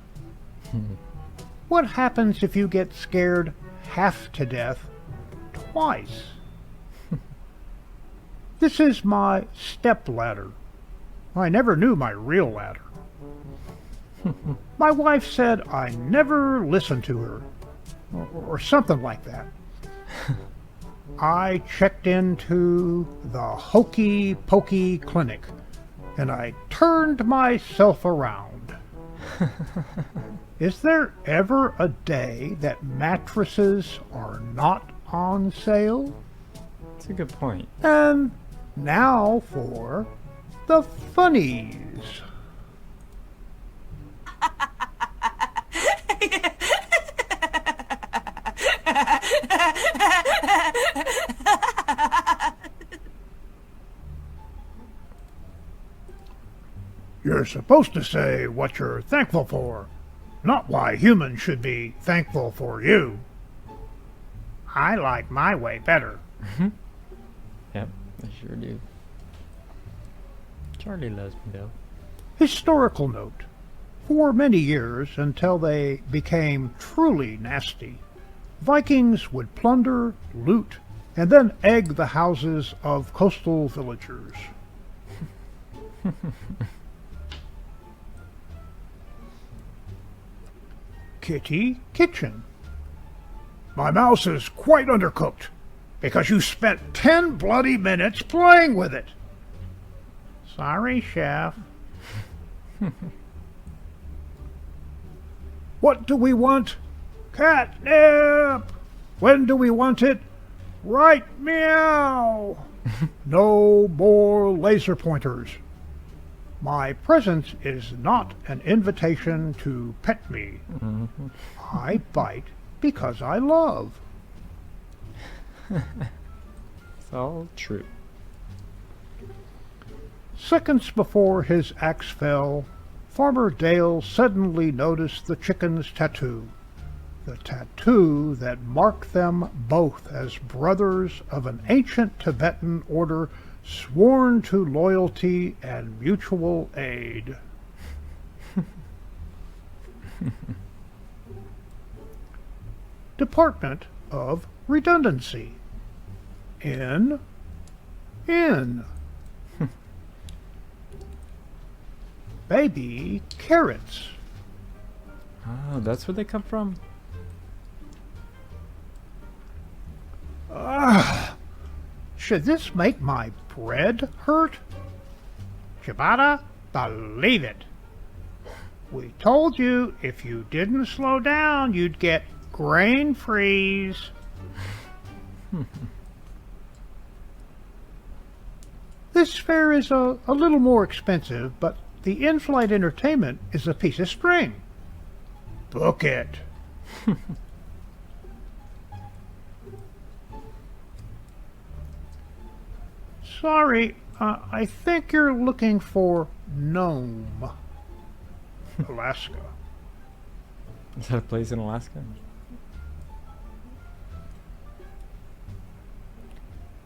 What happens if you get scared half to death twice? This is my step ladder. I never knew my real ladder. My wife said I never listened to her, or something like that. I checked into the Hokey Pokey Clinic, and I turned myself around. Is there ever a day that mattresses are not on sale? That's a good point. And now for the funnies. You're supposed to say what you're thankful for, not why humans should be thankful for you. I like my way better. Yep, I sure do. Charlie loves me, though. Historical note. For many years, until they became truly nasty, Vikings would plunder, loot, and then egg the houses of coastal villagers. Kitty Kitchen. My mouse is quite undercooked because you spent 10 bloody minutes playing with it. Sorry, Chef. What do we want? Catnip! When do we want it? Right meow! No more laser pointers. My presence is not an invitation to pet me. I bite because I love. It's all true. Seconds before his axe fell, Farmer Dale suddenly noticed the chicken's tattoo. The tattoo that marked them both as brothers of an ancient Tibetan order sworn to loyalty and mutual aid. Department of Redundancy. In. Baby carrots. Oh, that's where they come from? Should this make my bread hurt? You better believe it. We told you if you didn't slow down, you'd get grain freeze. This fare is a little more expensive, but the in-flight entertainment is a piece of string. Book it. Sorry, I think you're looking for Nome, Alaska. Is that a place in Alaska?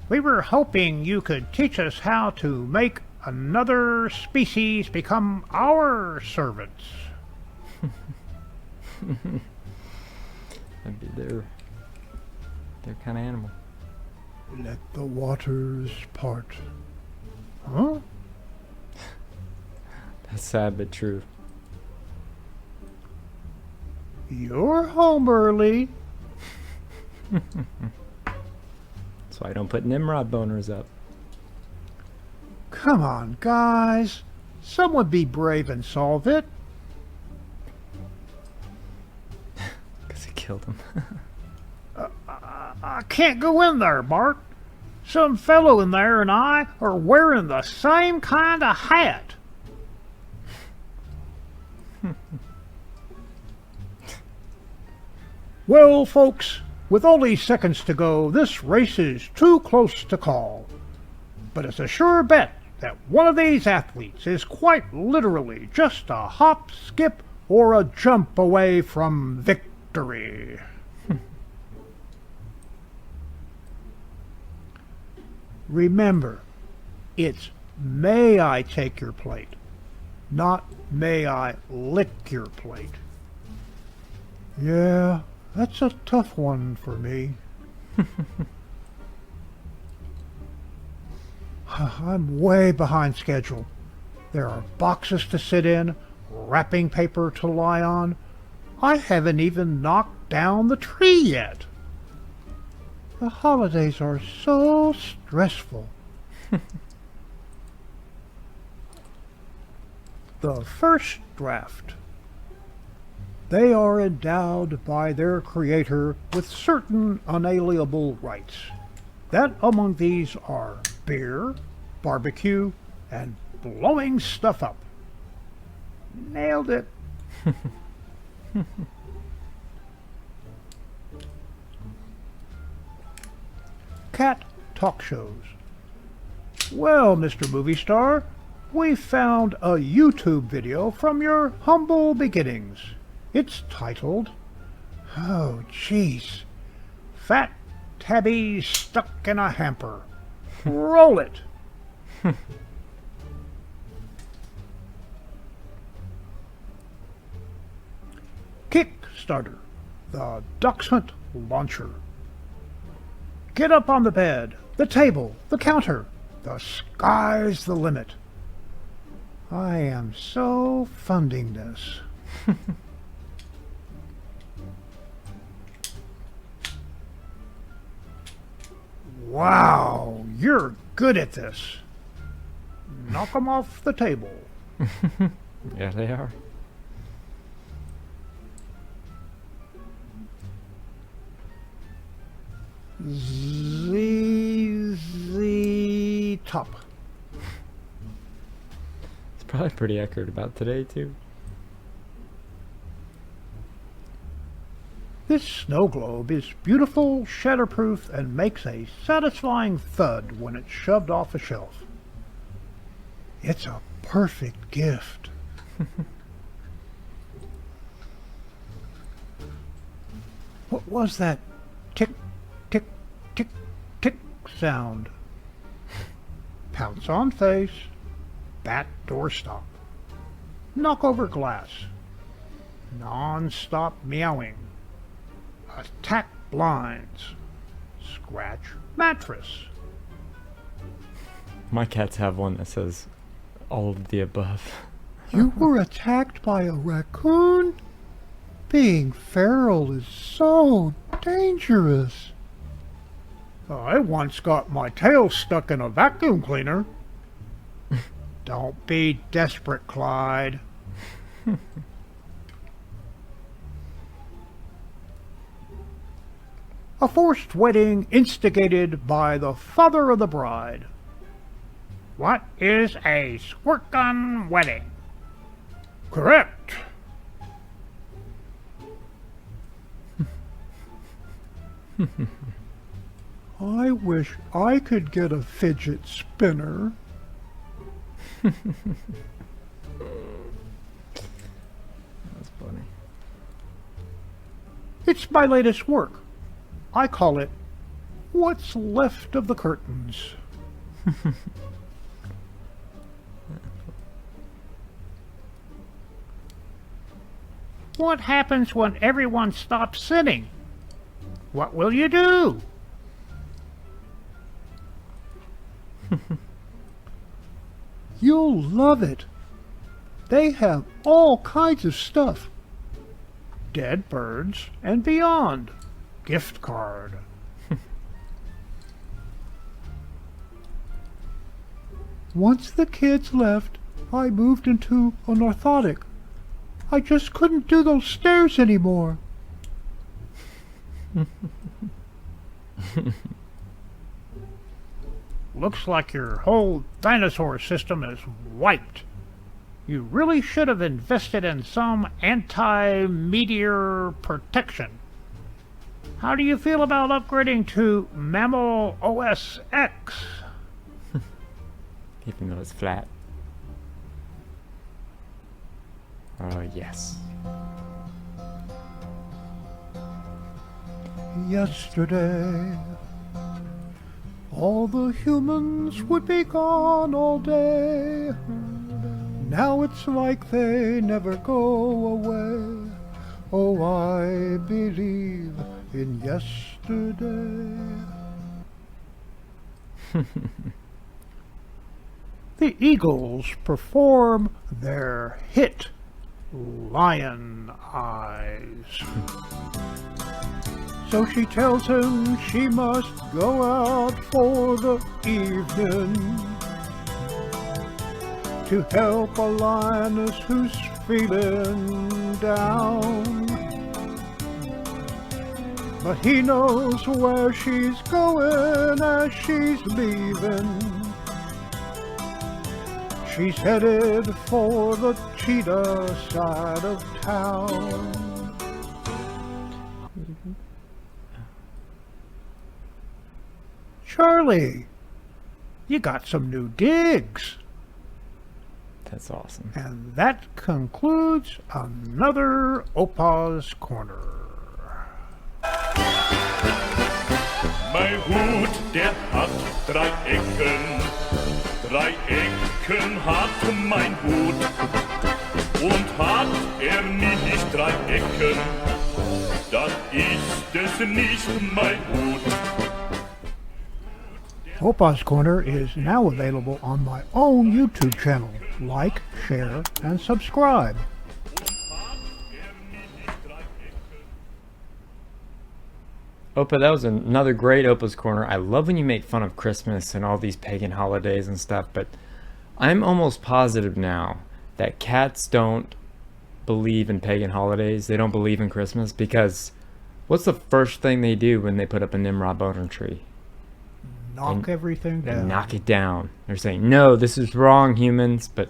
We were hoping you could teach us how to make another species become our servants. That'd be their kind of animal. Let the waters part. Huh? That's sad but true. You're home early. That's why I don't put Nimrod boners up. Come on, guys. Someone be brave and solve it. Because he killed him. I can't go in there, Bart. Some fellow in there and I are wearing the same kind of hat. Well, folks, with only seconds to go, this race is too close to call. But it's a sure bet that one of these athletes is quite literally just a hop, skip, or a jump away from victory. Remember, it's may I take your plate, not may I lick your plate. Yeah, that's a tough one for me. I'm way behind schedule. There are boxes to sit in, wrapping paper to lie on. I haven't even knocked down the tree yet. The holidays are so stressful. The first draft. They are endowed by their creator with certain unalienable rights. That among these are beer, barbecue, and blowing stuff up. Nailed it. Cat talk shows. Well, Mr. Movie Star, we found a YouTube video from your humble beginnings. It's titled, oh jeez, Fat Tabby Stuck in a Hamper. Roll it. Kickstarter, the Dachshund launcher. Get up on the bed, the table, the counter. The sky's the limit. I am so funding this. Wow, you're good at this. Knock them off the table. Yeah, they are. ZZ Top. It's probably pretty accurate about today, too. This snow globe is beautiful, shatterproof, and makes a satisfying thud when it's shoved off a shelf. It's a perfect gift. What was that tick, tick, tick, tick sound? Pounce on face, bat doorstop, knock over glass, non-stop meowing, attack blinds, scratch mattress. My cats have one that says all of the above. You were attacked by a raccoon? Being feral is so dangerous. I once got my tail stuck in a vacuum cleaner. Don't be desperate, Clyde. A forced wedding instigated by the father of the bride. What is a squirt gun wedding? Correct. I wish I could get a fidget spinner. That's funny. It's my latest work. I call it What's Left of the Curtains. What happens when everyone stops sitting? What will you do? You'll love it. They have all kinds of stuff. Dead birds and beyond. Gift card. Once the kids left, I moved into an orthotic. I just couldn't do those stairs anymore. Looks like your whole dinosaur system is wiped. You really should have invested in some anti-meteor protection. How do you feel about upgrading to Mammal OS X? Even though it's flat. Oh, yes. Yesterday, all the humans would be gone all day. Now it's like they never go away. Oh, I believe in yesterday. The Eagles perform their hit, Lion Eyes. So she tells him she must go out for the evening to help a lioness who's feeling down. But he knows where she's going as she's leaving. She's headed for the cheetah side of town. Charlie, you got some new digs. That's awesome. And that concludes another OPA'S Corner. Mein Hut, der hat 3 Ecken. 3 Ecken hat mein Hut. Und hat nicht Dreiecken, dann ist es nicht mein Hut. OPA'S Corner is now available on my own YouTube channel. Like, share, and subscribe. Opa, that was another great Opa's Corner. I love when you make fun of Christmas and all these pagan holidays and stuff, but I'm almost positive now that cats don't believe in pagan holidays. They don't believe in Christmas, because what's the first thing they do when they put up a Nimrod boner tree? Knock everything down. Knock it down. They're saying, no, this is wrong, humans, but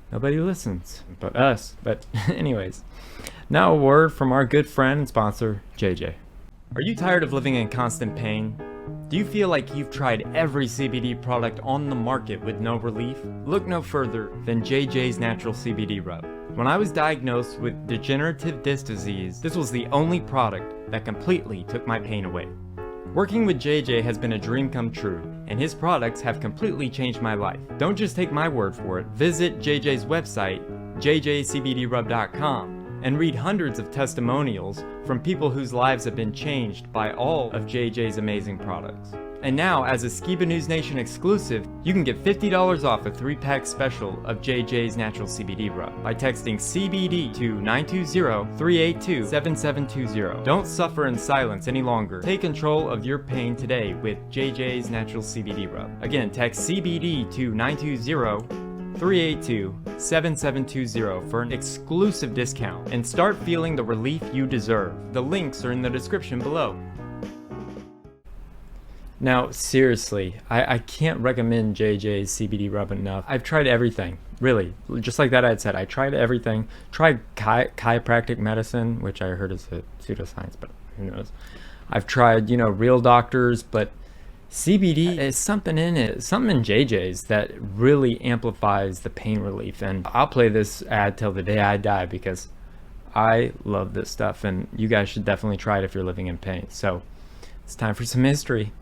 nobody listens but us. But anyways, now a word from our good friend and sponsor, JJ. Are you tired of living in constant pain? Do you feel like you've tried every CBD product on the market with no relief? Look no further than JJ's Natural CBD Rub. When I was diagnosed with degenerative disc disease, this was the only product that completely took my pain away. Working with JJ has been a dream come true, and his products have completely changed my life. Don't just take my word for it. Visit JJ's website, jjcbdrub.com, and read hundreds of testimonials from people whose lives have been changed by all of JJ's amazing products. And now, as a Skiba News Nation exclusive, you can get $50 off a 3-pack special of JJ's Natural CBD Rub by texting CBD to 920-382-7720. Don't suffer in silence any longer. Take control of your pain today with JJ's Natural CBD Rub. Again, text CBD to 920-382-7720 for an exclusive discount and start feeling the relief you deserve. The links are in the description below. Now, seriously, I can't recommend JJ's CBD Rub enough. I've tried everything, really. Just like that I had said, I tried everything. Tried chiropractic medicine, which I heard is a pseudoscience, but who knows. I've tried, real doctors, but CBD is something in it, something in JJ's that really amplifies the pain relief. And I'll play this ad till the day I die because I love this stuff, and you guys should definitely try it if you're living in pain. So it's time for some history.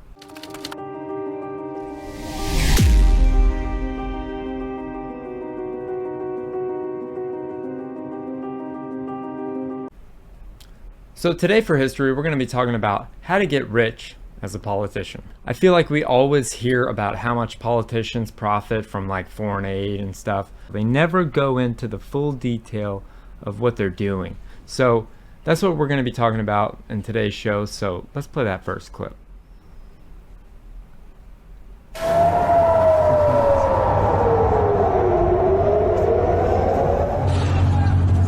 So today for history, we're going to be talking about how to get rich as a politician. I feel like we always hear about how much politicians profit from like foreign aid and stuff. They never go into the full detail of what they're doing. So that's what we're going to be talking about in today's show. So let's play that first clip.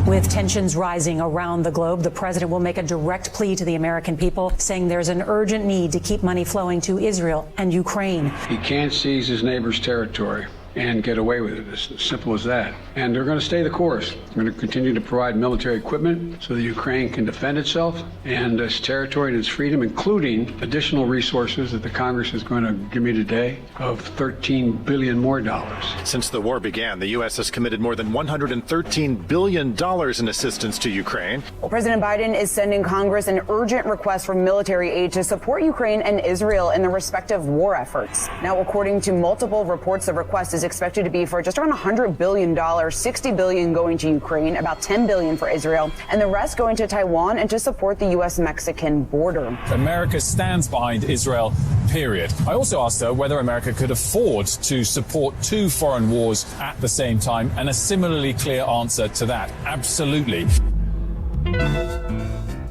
With tensions rising around the globe, the president will make a direct plea to the American people, saying there's an urgent need to keep money flowing to Israel and Ukraine. He can't seize his neighbor's territory and get away with it. It's as simple as that. And they're going to stay the course. They're going to continue to provide military equipment so that Ukraine can defend itself and its territory and its freedom, including additional resources that the Congress is going to give me today of $13 billion more. Since the war began, the U.S. has committed more than $113 billion in assistance to Ukraine. Well, President Biden is sending Congress an urgent request for military aid to support Ukraine and Israel in their respective war efforts. Now, according to multiple reports, the request is expected to be for just around $100 billion, $60 billion going to Ukraine, about $10 billion for Israel, and the rest going to Taiwan and to support the U.S.-Mexican border. America stands behind Israel, period. I also asked her whether America could afford to support two foreign wars at the same time, and a similarly clear answer to that: absolutely.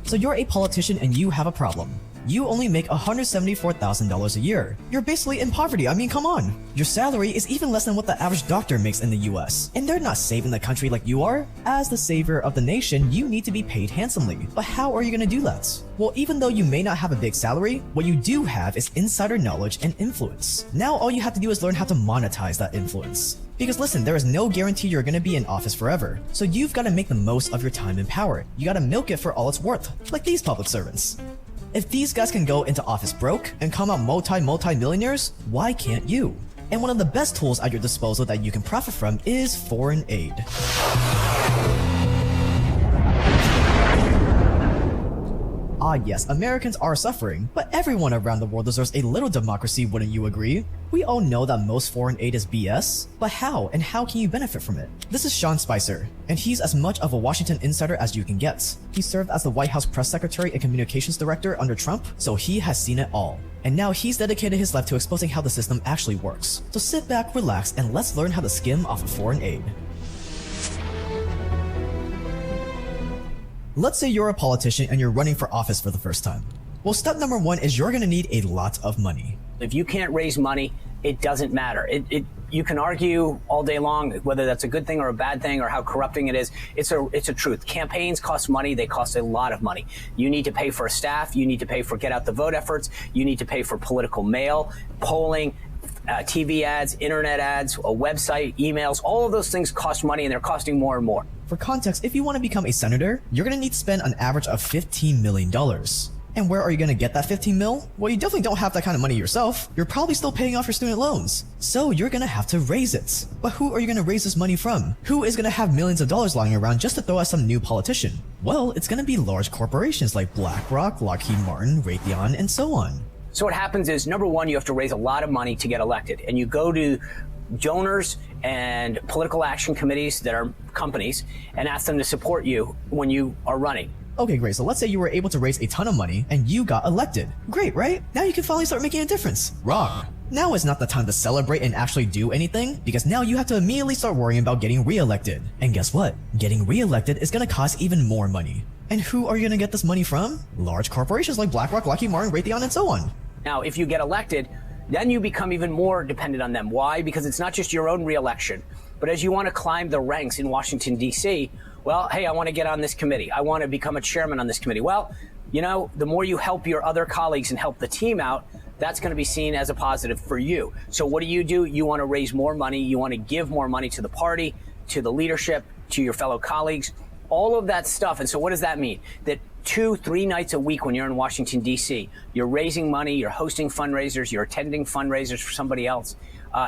So you're a politician and you have a problem. You only make $174,000 a year. You're basically in poverty. I mean, come on. Your salary is even less than what the average doctor makes in the US. And they're not saving the country like you are. As the savior of the nation, you need to be paid handsomely. But how are you gonna do that? Well, even though you may not have a big salary, what you do have is insider knowledge and influence. Now all you have to do is learn how to monetize that influence. Because listen, there is no guarantee you're gonna be in office forever. So you've gotta make the most of your time and power. You gotta milk it for all it's worth, like these public servants. If these guys can go into office broke and come out multi-millionaires, why can't you? And one of the best tools at your disposal that you can profit from is foreign aid. Yes, Americans are suffering, but everyone around the world deserves a little democracy, wouldn't you agree? We all know that most foreign aid is BS, but how and how can you benefit from it? This is Sean Spicer, and he's as much of a Washington insider as you can get. He served as the White House press secretary and communications director under Trump, so he has seen it all. And now he's dedicated his life to exposing how the system actually works. So sit back, relax, and let's learn how to skim off of foreign aid. Let's say you're a politician and you're running for office for the first time. Well, step number one is you're gonna need a lot of money. If you can't raise money, it doesn't matter. You can argue all day long whether that's a good thing or a bad thing or how corrupting it is. It's a truth. Campaigns cost money. They cost a lot of money. You need to pay for staff. You need to pay for get out the vote efforts. You need to pay for political mail, polling, TV ads, internet ads, a website, emails. All of those things cost money, and they're costing more and more. For context, if you want to become a senator, you're gonna need to spend an average of $15 million. And where are you gonna get that 15 mil? Well, you definitely don't have that kind of money yourself. You're probably still paying off your student loans. So you're gonna have to raise it. But who are you gonna raise this money from? Who is gonna have millions of dollars lying around just to throw at some new politician? Well, it's gonna be large corporations like BlackRock, Lockheed Martin, Raytheon, and so on. So what happens is, number one, you have to raise a lot of money to get elected. And you go to donors and political action committees that are companies and ask them to support you when you are running. Okay, great. So let's say you were able to raise a ton of money and you got elected. Great, right? Now you can finally start making a difference. Wrong. Now is not the time to celebrate and actually do anything, because now you have to immediately start worrying about getting reelected. And guess what? Getting reelected is going to cost even more money. And who are you going to get this money from? Large corporations like BlackRock, Lockheed Martin, Raytheon, and so on. Now, if you get elected, then you become even more dependent on them. Why? Because it's not just your own reelection, but as you want to climb the ranks in Washington, D.C., well, hey, I want to get on this committee. I want to become a chairman on this committee. Well, you know, the more you help your other colleagues and help the team out, that's going to be seen as a positive for you. So what do? You want to raise more money. You want to give more money to the party, to the leadership, to your fellow colleagues, all of that stuff. And so what does that mean? That 2-3 nights a week when you're in Washington, D.C., you're raising money, you're hosting fundraisers, you're attending fundraisers for somebody else.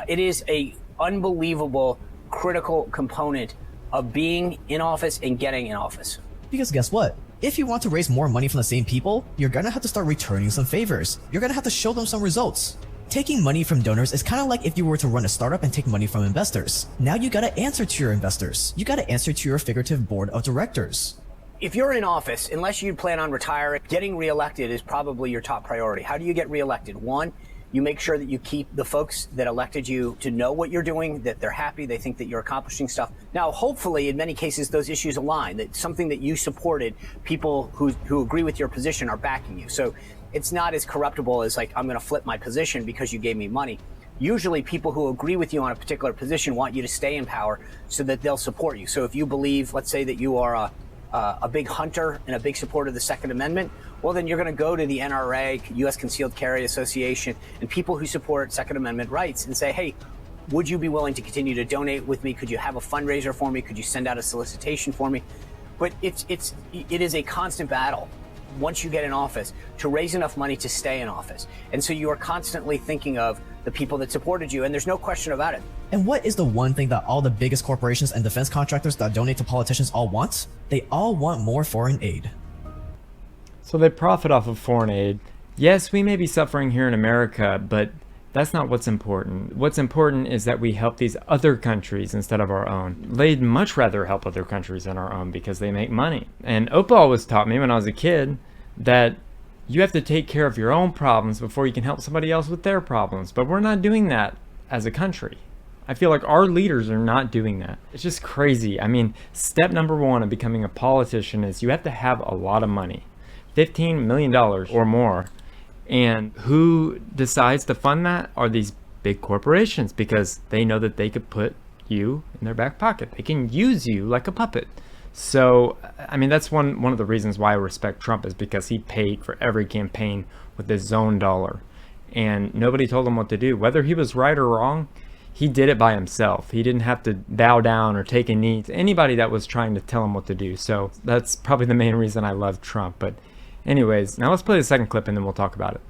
It is a unbelievable, critical component of being in office and getting in office. Because guess what? If you want to raise more money from the same people, you're gonna have to start returning some favors. You're gonna have to show them some results. Taking money from donors is kind of like if you were to run a startup and take money from investors. Now you gotta answer to your investors. You gotta answer to your figurative board of directors. If you're in office, unless you plan on retiring, getting reelected is probably your top priority. How do you get reelected? One, you make sure that you keep the folks that elected you to know what you're doing, that they're happy, they think that you're accomplishing stuff. Now, hopefully, in many cases, those issues align, that something that you supported, people who agree with your position are backing you. So it's not as corruptible as like, I'm going to flip my position because you gave me money. Usually people who agree with you on a particular position want you to stay in power so that they'll support you. So if you believe, let's say that you are a big hunter and a big supporter of the Second Amendment, well, then you're going to go to the NRA, U.S. Concealed Carry Association, and people who support Second Amendment rights and say, hey, would you be willing to continue to donate with me? Could you have a fundraiser for me? Could you send out a solicitation for me? But it is a constant battle once you get in office to raise enough money to stay in office. And so you are constantly thinking of the people that supported you, and there's no question about it. And what is the one thing that all the biggest corporations and defense contractors that donate to politicians all want? They all want more foreign aid. So they profit off of foreign aid. Yes, we may be suffering here in America, but that's not what's important. What's important is that we help these other countries instead of our own. They'd much rather help other countries than our own because they make money. And OPA always taught me when I was a kid that you have to take care of your own problems before you can help somebody else with their problems. But we're not doing that as a country. I feel like our leaders are not doing that. It's just crazy. I mean, step number one of becoming a politician is you have to have a lot of money. $15 million or more. And who decides to fund that are these big corporations, because they know that they could put you in their back pocket. They can use you like a puppet. So, I mean, that's one of the reasons why I respect Trump, is because he paid for every campaign with his own dollar. And nobody told him what to do. Whether he was right or wrong, he did it by himself. He didn't have to bow down or take a knee to anybody that was trying to tell him what to do. So that's probably the main reason I love Trump. But anyways, now let's play the second clip and then we'll talk about it.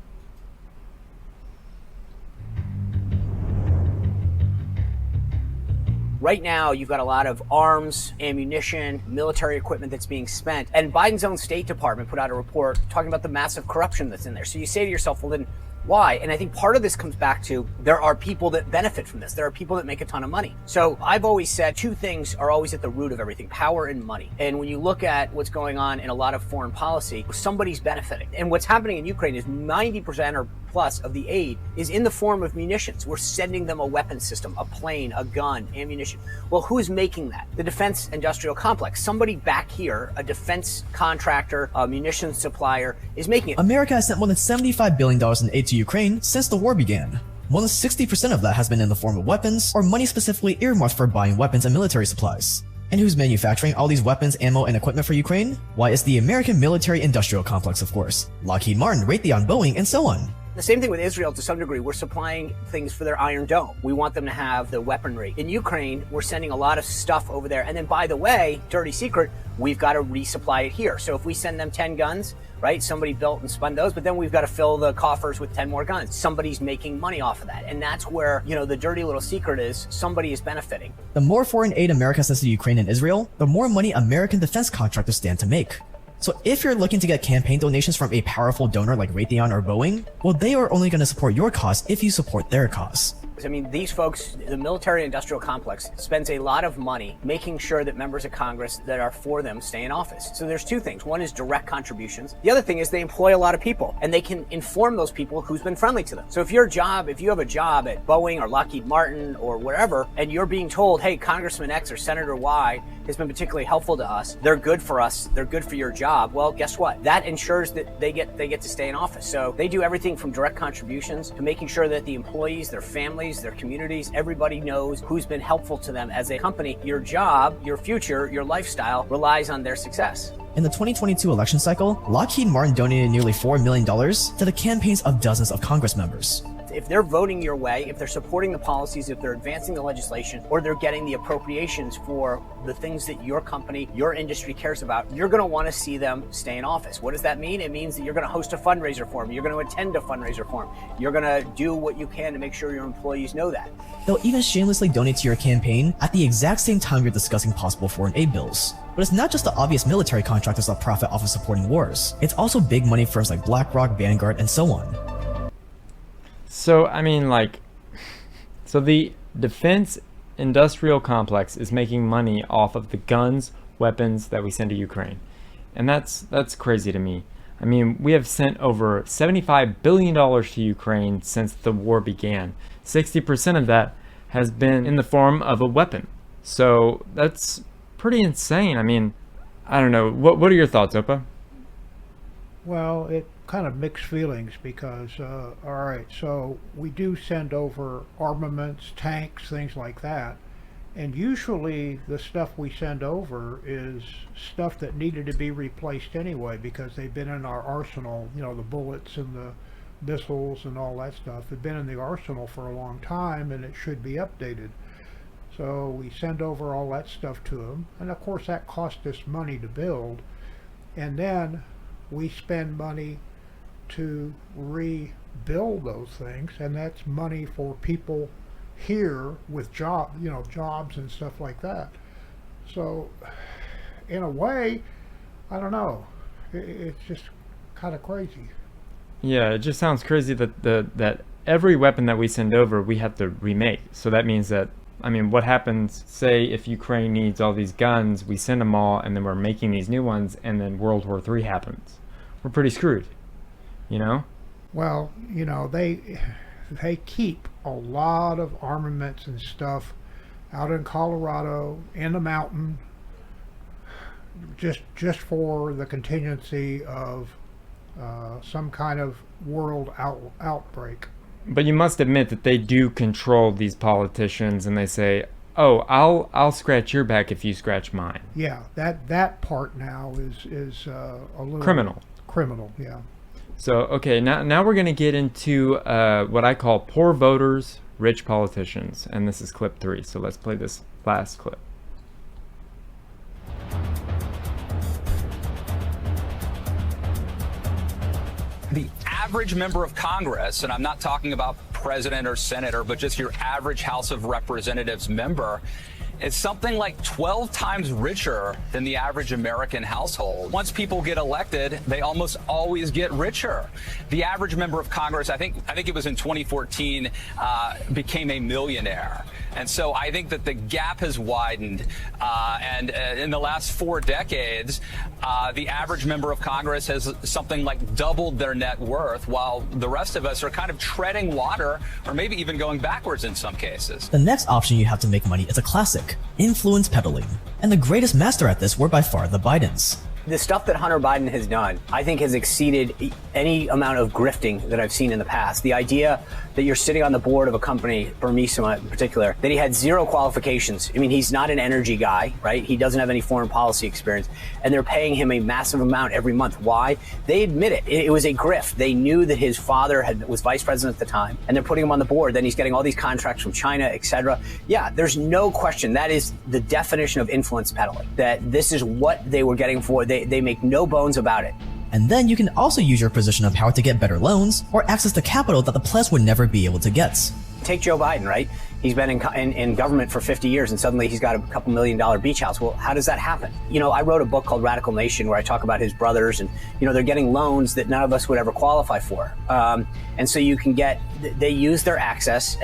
right now you've got a lot of arms, ammunition, military equipment that's being spent. And Biden's own State Department put out a report talking about the massive corruption that's in there. So you say to yourself, well, then why? And I think part of this comes back to there are people that benefit from this. There are people that make a ton of money. So I've always said two things are always at the root of everything: power and money. And when you look at what's going on in a lot of foreign policy, somebody's benefiting. And what's happening in Ukraine is 90% or plus of the aid is in the form of munitions. We're sending them a weapon system, a plane, a gun, ammunition. Well, who's making that? The defense industrial complex. Somebody back here, a defense contractor, a munitions supplier, is making it. America has sent more than $75 billion in aid to Ukraine since the war began. More than 60% of that has been in the form of weapons, or money specifically earmarked for buying weapons and military supplies. And who's manufacturing all these weapons, ammo, and equipment for Ukraine? Why, it's the American military industrial complex, of course. Lockheed Martin, Raytheon, Boeing, and so on. The same thing with Israel to some degree. We're supplying things for their Iron Dome. We want them to have the weaponry. In Ukraine, we're sending a lot of stuff over there. And then, by the way, dirty secret, we've got to resupply it here. So if we send them 10 guns, right, somebody built and spun those, but then we've got to fill the coffers with 10 more guns. Somebody's making money off of that. And that's where, the dirty little secret is somebody is benefiting. The more foreign aid America sends to Ukraine and Israel, the more money American defense contractors stand to make. So if you're looking to get campaign donations from a powerful donor like Raytheon or Boeing, well, they are only going to support your cause if you support their cause. I mean, these folks, the military industrial complex, spends a lot of money making sure that members of Congress that are for them stay in office. So there's two things. One is direct contributions. The other thing is they employ a lot of people, and they can inform those people who's been friendly to them. So if you have a job at Boeing or Lockheed Martin or wherever, and you're being told, hey, Congressman X or Senator Y has been particularly helpful to us, they're good for us, they're good for your job, well, guess what? That ensures that they get to stay in office. So they do everything from direct contributions to making sure that the employees, their families, their communities, everybody knows who's been helpful to them as a company. Your job, your future, your lifestyle relies on their success. In the 2022 election cycle, Lockheed Martin donated nearly $4 million to the campaigns of dozens of Congress members. If they're voting your way, if they're supporting the policies, if they're advancing the legislation, or they're getting the appropriations for the things that your company, your industry cares about, you're going to want to see them stay in office. What does that mean? It means that you're going to host a fundraiser for them. You're going to attend a fundraiser for them. You're going to do what you can to make sure your employees know that. They'll even shamelessly donate to your campaign at the exact same time you're discussing possible foreign aid bills. But it's not just the obvious military contractors that profit off of supporting wars. It's also big money firms like BlackRock, Vanguard, and so on. So, I mean, so the defense industrial complex is making money off of the guns, weapons that we send to Ukraine. And that's crazy to me. I mean, we have sent over $75 billion to Ukraine since the war began. 60% of that has been in the form of a weapon. So that's pretty insane. I mean, I don't know. What are your thoughts, Opa? Well, it kind of mixed feelings because, all right, so we do send over armaments, tanks, things like that. And usually the stuff we send over is stuff that needed to be replaced anyway because they've been in our arsenal, the bullets and the missiles and all that stuff have been in the arsenal for a long time and it should be updated. So we send over all that stuff to them. And of course that cost us money to build. And then we spend money to rebuild those things, and that's money for people here with jobs and stuff like that. So in a way, I don't know, it's just kind of crazy. Yeah, it just sounds crazy that every weapon that we send over we have to remake. So that means that, I mean, what happens, say if Ukraine needs all these guns, we send them all and then we're making these new ones and then World War III happens. We're pretty screwed, Well, they keep a lot of armaments and stuff out in Colorado, in the mountain, just for the contingency of some kind of world outbreak. But you must admit that they do control these politicians, and they say, "Oh, I'll scratch your back if you scratch mine." Yeah, that part now is a little criminal. Yeah. So okay, now we're gonna get into what I call poor voters, rich politicians, and this is clip 3. So let's play this last clip. The average member of Congress, and I'm not talking about president or senator, but just your average House of Representatives member, is something like 12 times richer than the average American household. Once people get elected, they almost always get richer. The average member of Congress, I think it was in 2014, became a millionaire. And so I think that the gap has widened. And in the last 4 decades, the average member of Congress has something like doubled their net worth, while the rest of us are kind of treading water or maybe even going backwards in some cases. The next option you have to make money is a classic, influence peddling. And the greatest master at this were by far the Bidens. The stuff that Hunter Biden has done, I think, has exceeded any amount of grifting that I've seen in the past. The idea that you're sitting on the board of a company, Burmisa in particular, that he had 0 qualifications. I mean, he's not an energy guy, right? He doesn't have any foreign policy experience. And they're paying him a massive amount every month. Why? They admit it. It was a grift. They knew that his father was vice president at the time, and they're putting him on the board. Then he's getting all these contracts from China, etc. Yeah, there's no question. That is the definition of influence peddling, that this is what they were getting for. They make no bones about it. And then you can also use your position of power to get better loans or access to capital that the pledge would never be able to get. Take Joe Biden, right? He's been in government for 50 years and suddenly he's got a couple $1 million beach house. Well, how does that happen? You know, I wrote a book called Radical Nation where I talk about his brothers and, you know, they're getting loans that none of us would ever qualify for. And so you can they use their access,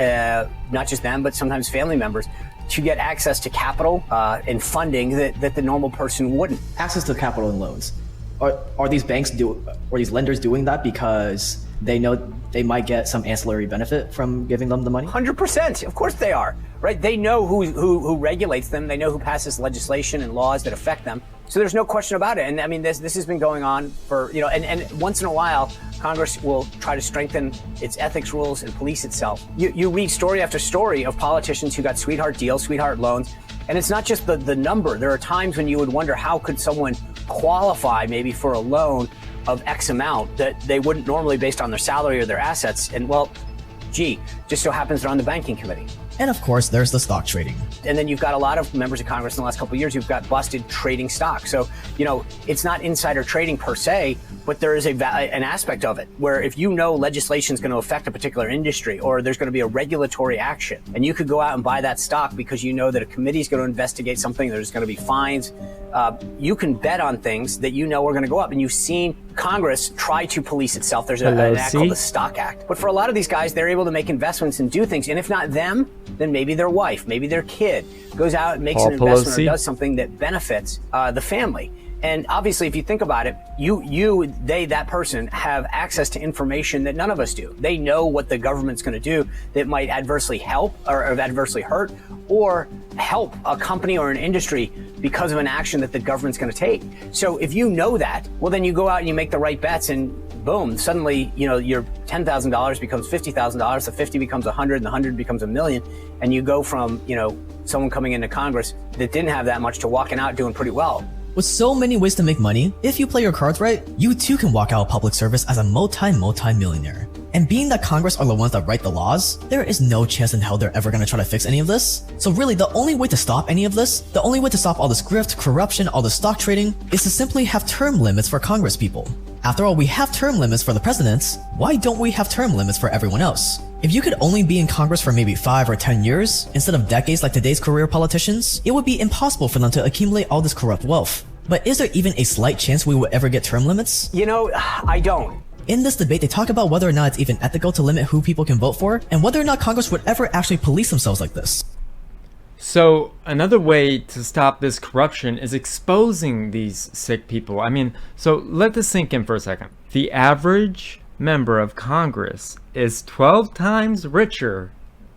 not just them, but sometimes family members, to get access to capital and funding that the normal person wouldn't. Access to capital and loans. Are these banks or these lenders doing that because they know they might get some ancillary benefit from giving them the money? 100%. Of course they are, right? They know who regulates them. They know who passes legislation and laws that affect them. So there's no question about it. And I mean, this has been going on for, you know, and once in a while, Congress will try to strengthen its ethics rules and police itself. You read story after story of politicians who got sweetheart deals, sweetheart loans. And it's not just the number. There are times when you would wonder, how could someone qualify maybe for a loan of X amount that they wouldn't normally based on their salary or their assets? And well, gee, just so happens they're on the banking committee. And of course, there's the stock trading. And then you've got a lot of members of Congress in the last couple of years who've got busted trading stock. So, you know, it's not insider trading per se, but there is an aspect of it where if you know legislation is going to affect a particular industry or there's going to be a regulatory action, and you could go out and buy that stock because you know that a committee is going to investigate something, there's going to be fines. You can bet on things that you know are going to go up. And you've seen Congress try to police itself. There's an act called the Stock Act. But for a lot of these guys, they're able to make investments and do things. And if not them, then maybe their wife, maybe their kid goes out and makes an investment or does something that benefits the family. And obviously, if you think about it, that person have access to information that none of us do. They know what the government's going to do that might adversely help or adversely hurt or help a company or an industry because of an action that the government's going to take. So if you know that, well, then you go out and you make the right bets and boom, suddenly, you know, your $10,000 becomes $50,000, the 50 becomes 100, and the 100 becomes $1 million. And you go from, you know, someone coming into Congress that didn't have that much to walking out doing pretty well. With so many ways to make money, if you play your cards right, you too can walk out of public service as a multi-millionaire. And being that Congress are the ones that write the laws, there is no chance in hell they're ever gonna try to fix any of this. So really, the only way to stop any of this, the only way to stop all this grift, corruption, all this stock trading, is to simply have term limits for Congress people. After all, we have term limits for the presidents, why don't we have term limits for everyone else? If you could only be in Congress for maybe 5 or 10 years, instead of decades like today's career politicians, it would be impossible for them to accumulate all this corrupt wealth. But is there even a slight chance we will ever get term limits? You know, I don't. In this debate, they talk about whether or not it's even ethical to limit who people can vote for, and whether or not Congress would ever actually police themselves like this. So another way to stop this corruption is exposing these sick people. I mean, so let this sink in for a second. The average member of Congress is 12 times richer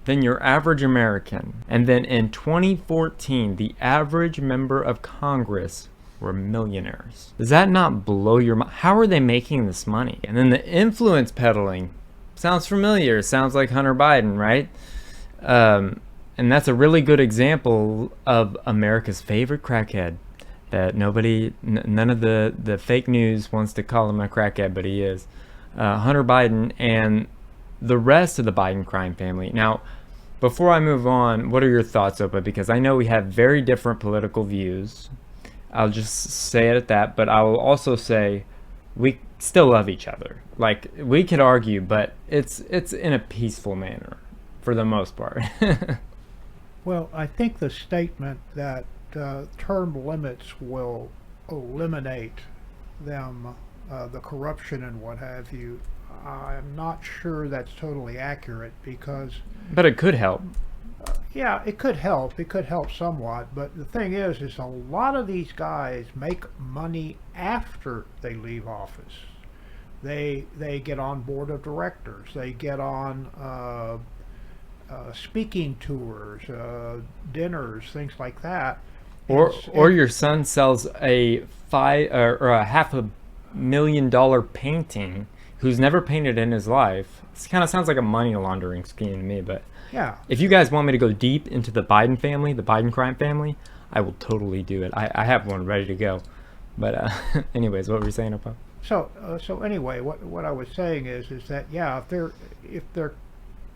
than your average American. And then in 2014, the average member of Congress were millionaires. Does that not blow your mind? How are they making this money? And then the influence peddling sounds familiar. Sounds like Hunter Biden, right? And that's a really good example of America's favorite crackhead that none of the fake news wants to call him a crackhead, but he is. Hunter Biden and the rest of the Biden crime family. Now, before I move on, what are your thoughts, Opa? Because I know we have very different political views. I'll just say it at that, but I will also say we still love each other. Like, we could argue, but it's in a peaceful manner for the most part. Well, I think the statement that term limits will eliminate them, the corruption and what have you, I'm not sure that's totally accurate because... But it could help. Yeah, it could help. It could help somewhat. But the thing is a lot of these guys make money after they leave office. They get on board of directors. They get on speaking tours, dinners, things like that. Or your son sells a $500,000 painting who's never painted in his life. This kind of sounds like a money laundering scheme to me, but yeah. If you guys want me to go deep into the Biden family, the Biden crime family, I will totally do it. I have one ready to go. But anyways, what were you saying, Opa? So anyway, what I was saying is that yeah, if they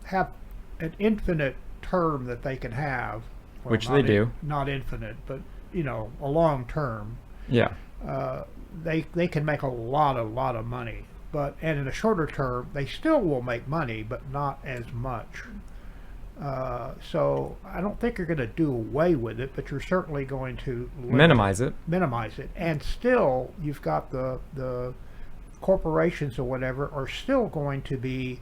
have an infinite term that they can have, well, which they do, not infinite, but you know, a long term. Yeah. They can make a lot of money, and in a shorter term, they still will make money, but not as much. So I don't think you're going to do away with it, but you're certainly going to minimize it. And still, you've got the corporations or whatever are still going to be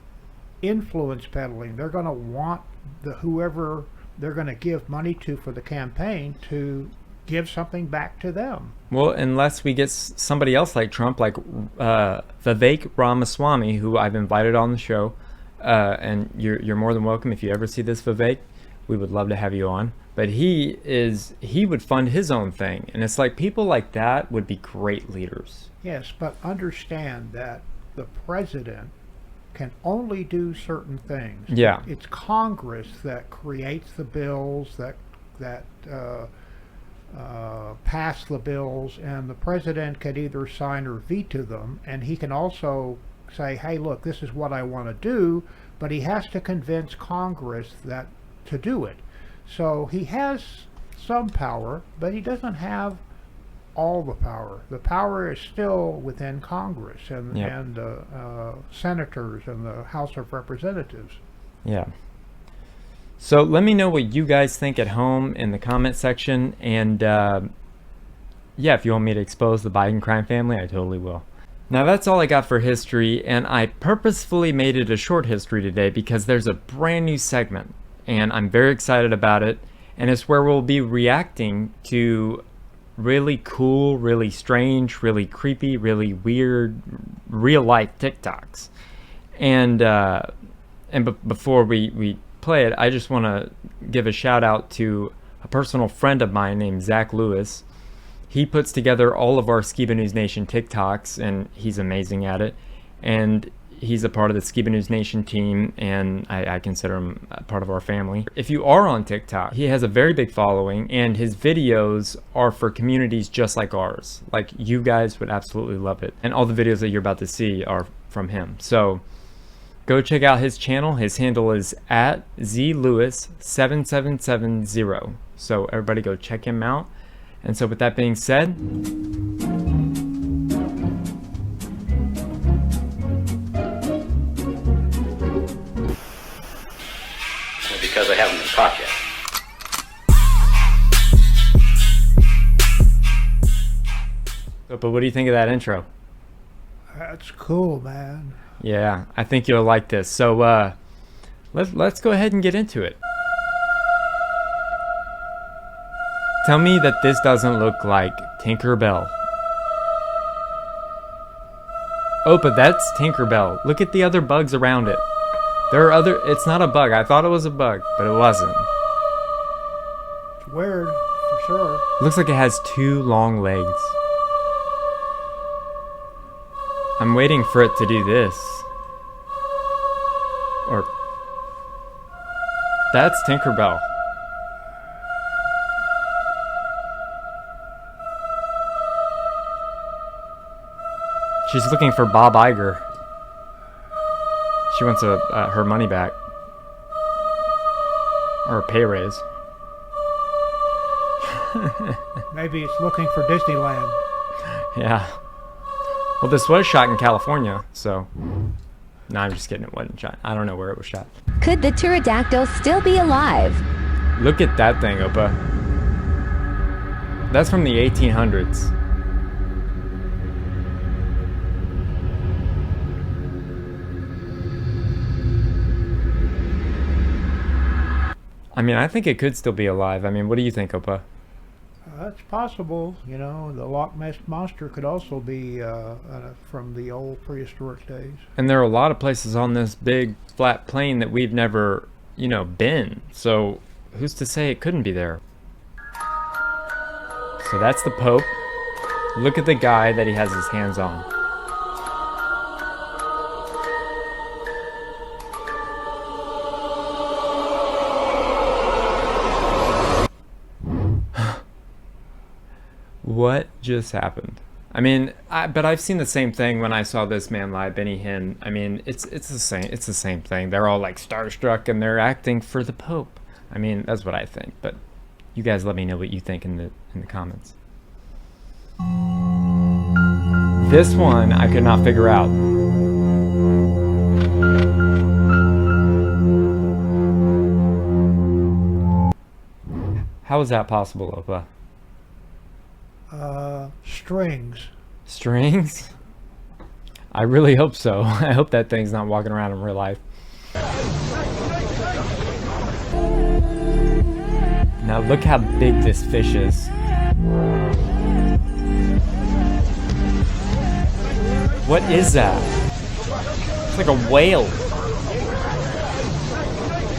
influence peddling. They're going to want whoever they're going to give money to for the campaign to give something back to them. Well, unless we get somebody else like Trump, like Vivek Ramaswamy, who I've invited on the show. And you're more than welcome if you ever see this, Vivek. We would love to have you on. But he would fund his own thing, and it's like people like that would be great leaders. Yes, but understand that the president can only do certain things. Yeah, it's Congress that creates the bills that pass the bills, and the president can either sign or veto them, and he can also say, hey, look, this is what I want to do, but he has to convince Congress to do it. So he has some power, but he doesn't have all the power. The power is still within Congress and senators and the House of Representatives. Yeah. So let me know what you guys think at home in the comment section, and yeah, if you want me to expose the Biden crime family, I totally will. Now that's all I got for history, and I purposefully made it a short history today because there's a brand new segment, and I'm very excited about it, and it's where we'll be reacting to really cool, really strange, really creepy, really weird, real-life TikToks. And before we play it, I just want to give a shout-out to a personal friend of mine named Zach Lewis. He puts together all of our Skiba News Nation TikToks, and he's amazing at it. And he's a part of the Skiba News Nation team, and I consider him a part of our family. If you are on TikTok, he has a very big following, and his videos are for communities just like ours. Like, you guys would absolutely love it. And all the videos that you're about to see are from him. So go check out his channel. His handle is @zlewis7770. So everybody go check him out. And so with that being said, because I haven't been caught yet. but what do you think of that intro? That's cool, man. Yeah, I think you'll like this. So let's go ahead and get into it. Tell me that this doesn't look like Tinkerbell. Oh, but that's Tinkerbell. Look at the other bugs around it. There are other... It's not a bug. I thought it was a bug, but it wasn't. It's weird, for sure. Looks like it has 2 long legs. I'm waiting for it to do this. Or... That's Tinkerbell. She's looking for Bob Iger. She wants her money back. Or a pay raise. Maybe it's looking for Disneyland. Yeah. Well, this was shot in California, so... No, I'm just kidding. It wasn't shot. I don't know where it was shot. Could the pterodactyl still be alive? Look at that thing, Opa. That's from the 1800s. I mean, I think it could still be alive. I mean, what do you think, Opa? That's possible. You know, the Loch Ness Monster could also be from the old prehistoric days. And there are a lot of places on this big flat plain that we've never, you know, been. So who's to say it couldn't be there? So that's the Pope. Look at the guy that he has his hands on. What just happened? I mean, but I've seen the same thing when I saw this man lie, Benny Hinn. I mean, it's the same thing. They're all like starstruck and they're acting for the Pope. I mean, that's what I think. But you guys let me know what you think in the comments. This one I could not figure out. How is that possible, Opa? Strings. Strings? I really hope so. I hope that thing's not walking around in real life. Now look how big this fish is. What is that? It's like a whale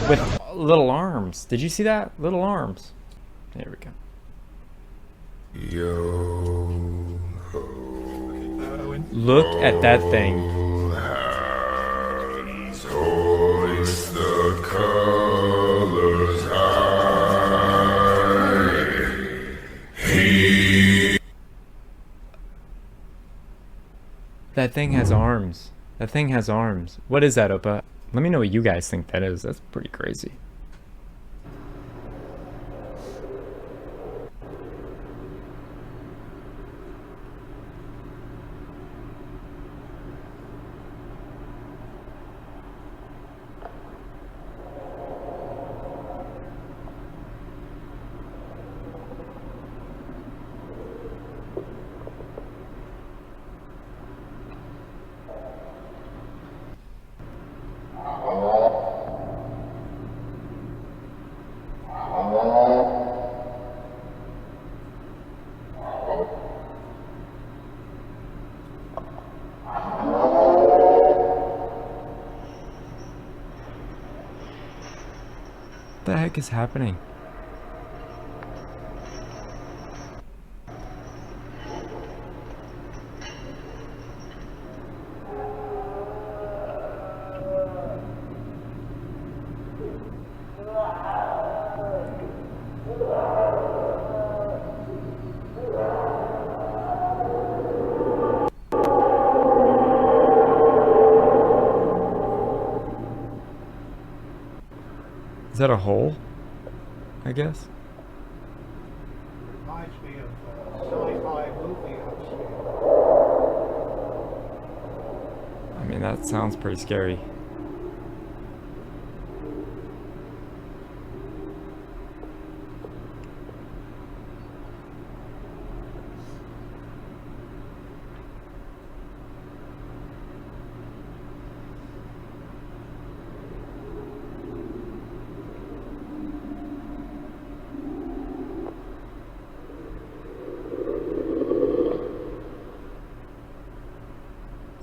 with little arms. Did you see that? Little arms. There we go. Yo. Look at that thing. Hoist the colors high. That thing has arms. That thing has arms. What is that, Opa? Let me know what you guys think that is. That's pretty crazy. What the heck is happening? Is that a hole? I guess. Reminds me of a sci-fi movie I've seen. I mean, that sounds pretty scary.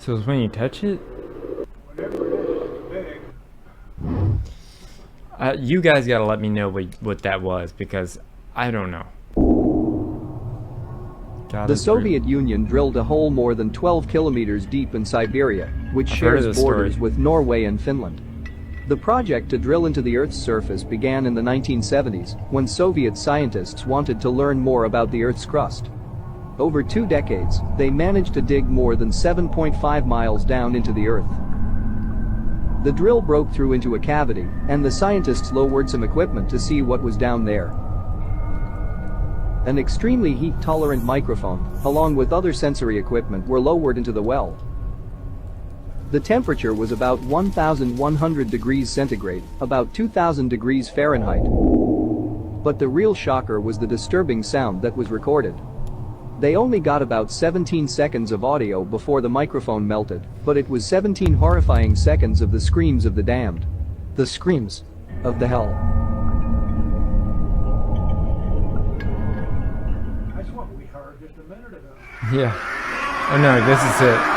So it's when you touch it? Whatever it is, it's big. You guys gotta let me know what that was, because I don't know. The Soviet Union drilled a hole more than 12 kilometers deep in Siberia, which shares borders with Norway and Finland. The project to drill into the Earth's surface began in the 1970s, when Soviet scientists wanted to learn more about the Earth's crust. Over 2 decades, they managed to dig more than 7.5 miles down into the Earth. The drill broke through into a cavity, and the scientists lowered some equipment to see what was down there. An extremely heat-tolerant microphone, along with other sensory equipment, were lowered into the well. The temperature was about 1,100 degrees centigrade, about 2,000 degrees Fahrenheit. But the real shocker was the disturbing sound that was recorded. They only got about 17 seconds of audio before the microphone melted, but it was 17 horrifying seconds of the screams of the damned. The screams of the hell. That's what we heard just a minute ago. Yeah. Oh no, this is it.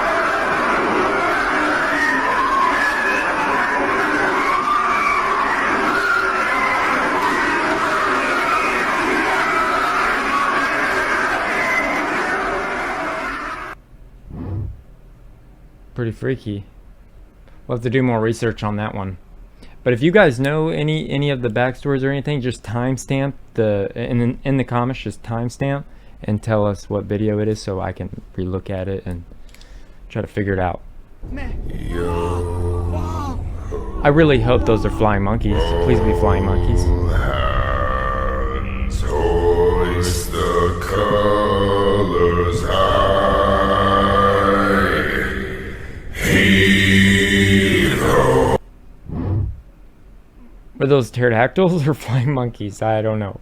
Pretty freaky. We'll have to do more research on that one. But if you guys know any of the backstories or anything, just timestamp in the comments, just timestamp and tell us what video it is so I can relook at it and try to figure it out. I really hope those are flying monkeys. Please be flying monkeys. Hands, hoist the colors high. Heave ho. Were those pterodactyls or flying monkeys? I don't know.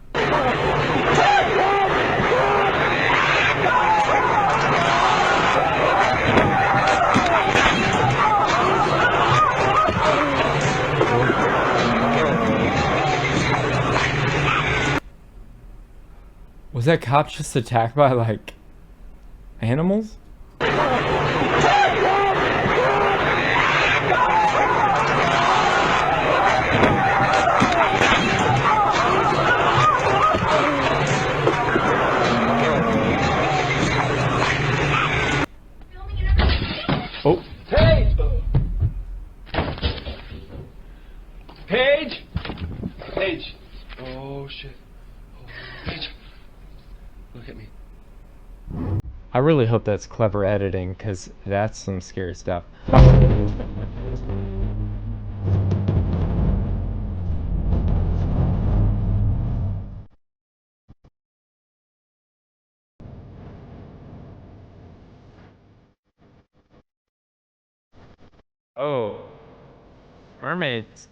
Was that cop just attacked by, like, animals? Oh. Paige! Paige! Paige! Oh, shit. Oh, Paige! Look at me. I really hope that's clever editing, because that's some scary stuff. Oh. Mermaids.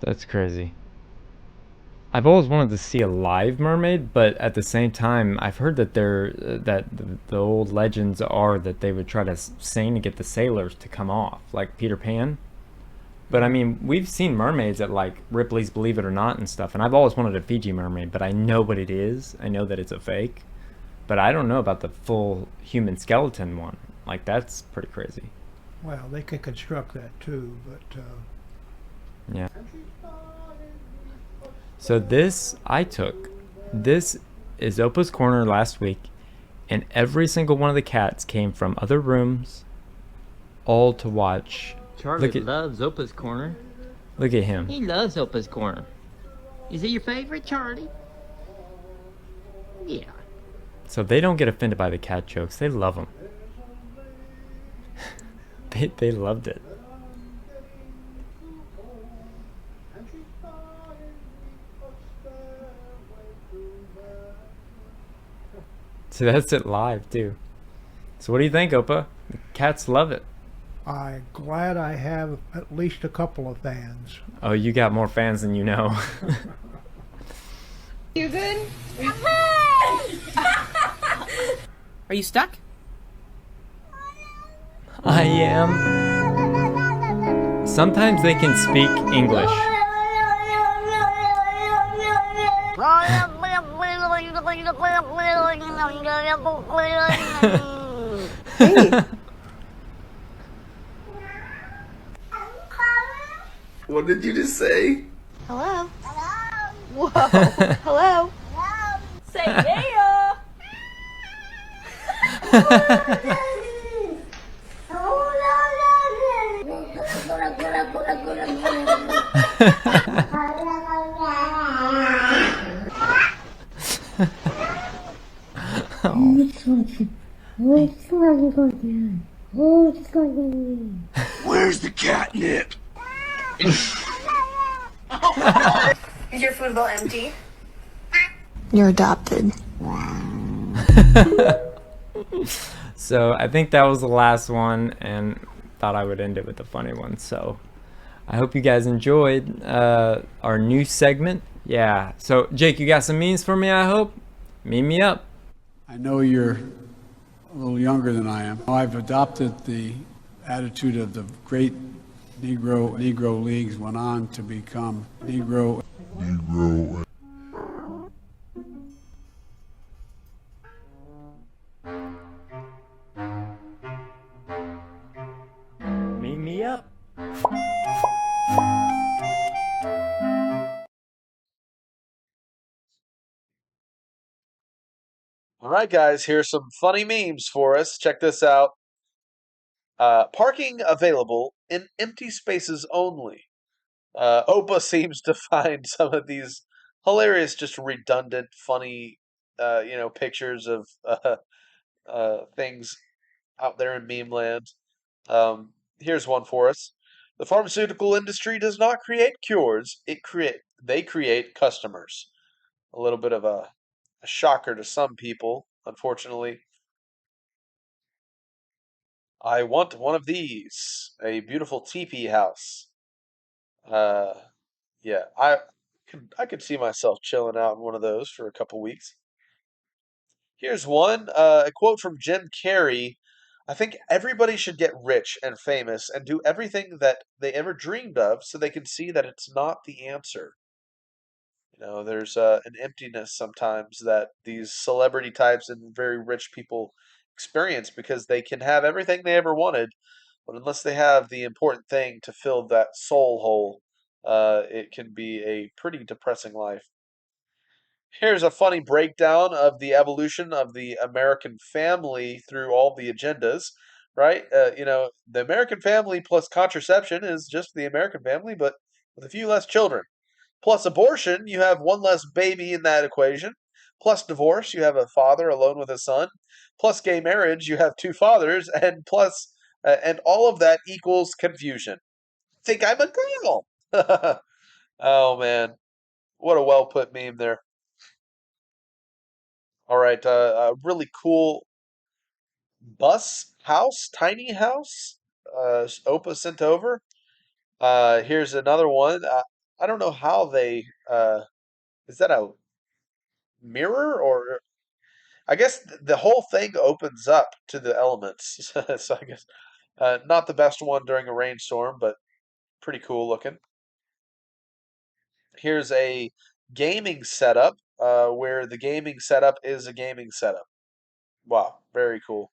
That's crazy. I've always wanted to see a live mermaid, but at the same time, I've heard that the old legends are that they would try to sing to get the sailors to come off, like Peter Pan. But I mean, we've seen mermaids at like Ripley's Believe It or Not and stuff, and I've always wanted a Fiji mermaid, but I know what it is. I know that it's a fake, but I don't know about the full human skeleton one. Like, that's pretty crazy. Well, they could construct that too, but yeah. So this is Opa's Corner last week, and every single one of the cats came from other rooms, all to watch. Charlie loves Opa's Corner. Look at him. He loves Opa's Corner. Is it your favorite, Charlie? Yeah. So they don't get offended by the cat jokes. They love them. they loved it. So that's it live too. So what do you think, Opa? The cats love it. I'm glad I have at least a couple of fans. Oh, you got more fans than you know. You good? Are you stuck? I am. Sometimes they can speak English. Hey. What did you just say? Hello. Hello. Whoa. Hello. Hello. Say yeah. Where's the catnip? Is your food bowl empty? You're adopted. So I think that was the last one, and thought I would end it with a funny one. So I hope you guys enjoyed our new segment. Yeah. So Jake, you got some memes for me, I hope? Meme me up. I know you're a little younger than I am. I've adopted the attitude of the great Negro Leagues, went on to become Negro. Meme me up. All right, guys, here's some funny memes for us. Check this out. Parking available in empty spaces only. Opa seems to find some of these hilarious, just redundant, funny, pictures of things out there in meme land. Here's one for us. The pharmaceutical industry does not create cures; they create customers. A little bit of a shocker to some people, unfortunately. I want one of these. A beautiful teepee house. Uh, yeah, I could see myself chilling out in one of those for a couple weeks. Here's one, a quote from Jim Carrey. I think everybody should get rich and famous and do everything that they ever dreamed of so they can see that it's not the answer. There's an emptiness sometimes that these celebrity types and very rich people experience because they can have everything they ever wanted, but unless they have the important thing to fill that soul hole, it can be a pretty depressing life. Here's a funny breakdown of the evolution of the American family through all the agendas, right? The American family plus contraception is just the American family, but with a few less children. Plus abortion, you have one less baby in that equation. Plus divorce, you have a father alone with a son. Plus gay marriage, you have two fathers, and and all of that equals confusion. Think I'm a girl. Oh man, what a well put meme there. All right, a really cool bus house, tiny house. Opa sent over. Here's another one. I don't know how they. Is that a mirror or I guess the whole thing opens up to the elements. So I guess not the best one during a rainstorm, but pretty cool looking. Here's a gaming setup where the gaming setup is a gaming setup. Wow, very cool.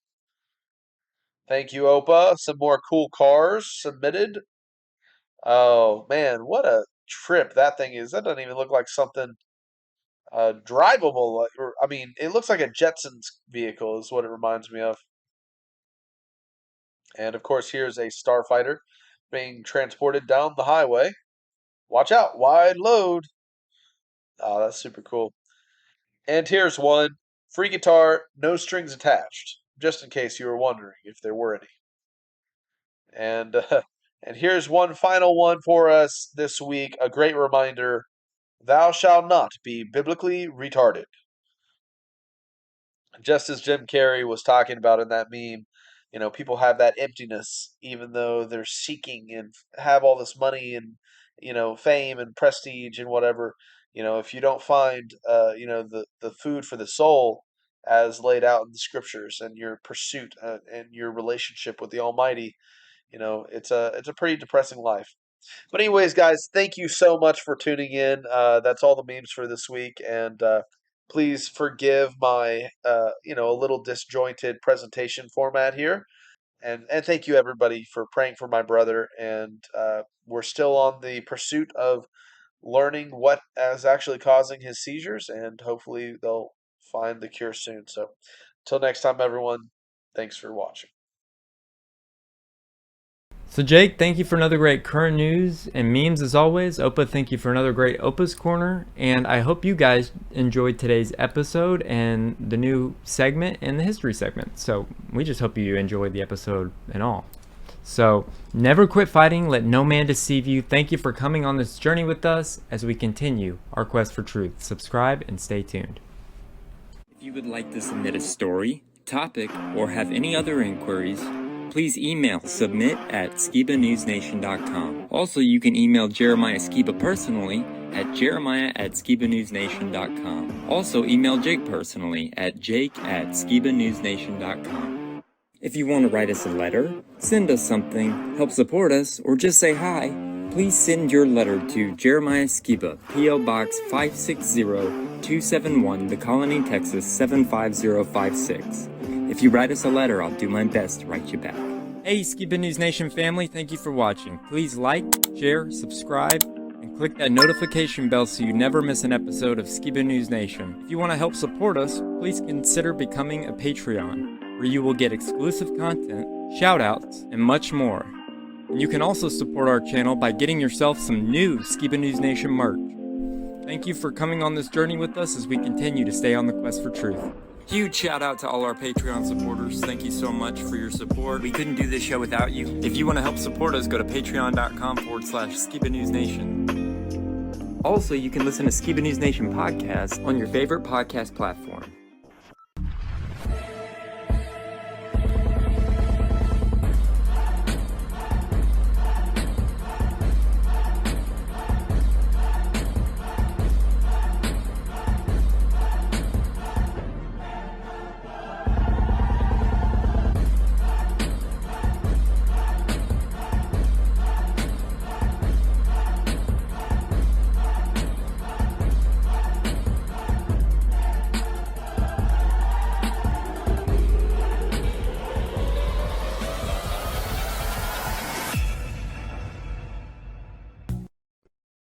Thank you, Opa. Some more cool cars submitted. Oh man, what a trip that thing is. That doesn't even look like something drivable. I mean, it looks like a Jetsons vehicle is what it reminds me of. And of course, here's a starfighter being transported down the highway. Watch out, wide load. Oh, that's super cool. And here's one free guitar, no strings attached, just in case you were wondering if there were any. And and here's one final one for us this week. A great reminder: Thou shalt not be biblically retarded. Just as Jim Carrey was talking about in that meme, people have that emptiness even though they're seeking and have all this money and, fame and prestige and whatever. If you don't find, the food for the soul as laid out in the scriptures and your pursuit and your relationship with the Almighty, it's a pretty depressing life. But anyways, guys, thank you so much for tuning in. That's all the memes for this week, and please forgive my a little disjointed presentation format here. And thank you everybody for praying for my brother. And we're still on the pursuit of learning what is actually causing his seizures, and hopefully they'll find the cure soon. So, until next time, everyone, thanks for watching. So Jake, thank you for another great current news and memes as always. Opa, thank you for another great Opa's Corner. And I hope you guys enjoyed today's episode and the new segment and the history segment. So we just hope you enjoyed the episode and all. So never quit fighting, let no man deceive you. Thank you for coming on this journey with us as we continue our quest for truth. Subscribe and stay tuned. If you would like to submit a story, topic, or have any other inquiries, please email submit@skibanewsnation.com. Also, you can email Jeremiah Skiba personally at jeremiah@skibanewsnation.com. Also, email Jake personally at jake@skibanewsnation.com. If you want to write us a letter, send us something, help support us, or just say hi, please send your letter to Jeremiah Skiba, P.O. Box 560-271, The Colony, Texas 75056. If you write us a letter, I'll do my best to write you back. Hey Skiba News Nation family, thank you for watching. Please like, share, subscribe, and click that notification bell so you never miss an episode of Skiba News Nation. If you want to help support us, please consider becoming a Patreon, where you will get exclusive content, shoutouts, and much more. And you can also support our channel by getting yourself some new Skiba News Nation merch. Thank you for coming on this journey with us as we continue to stay on the quest for truth. Huge shout out to all our Patreon supporters. Thank you so much for your support. We couldn't do this show without you. If you want to help support us, go to patreon.com/Skiba News Nation. Also, you can listen to Skiba News Nation podcast on your favorite podcast platform.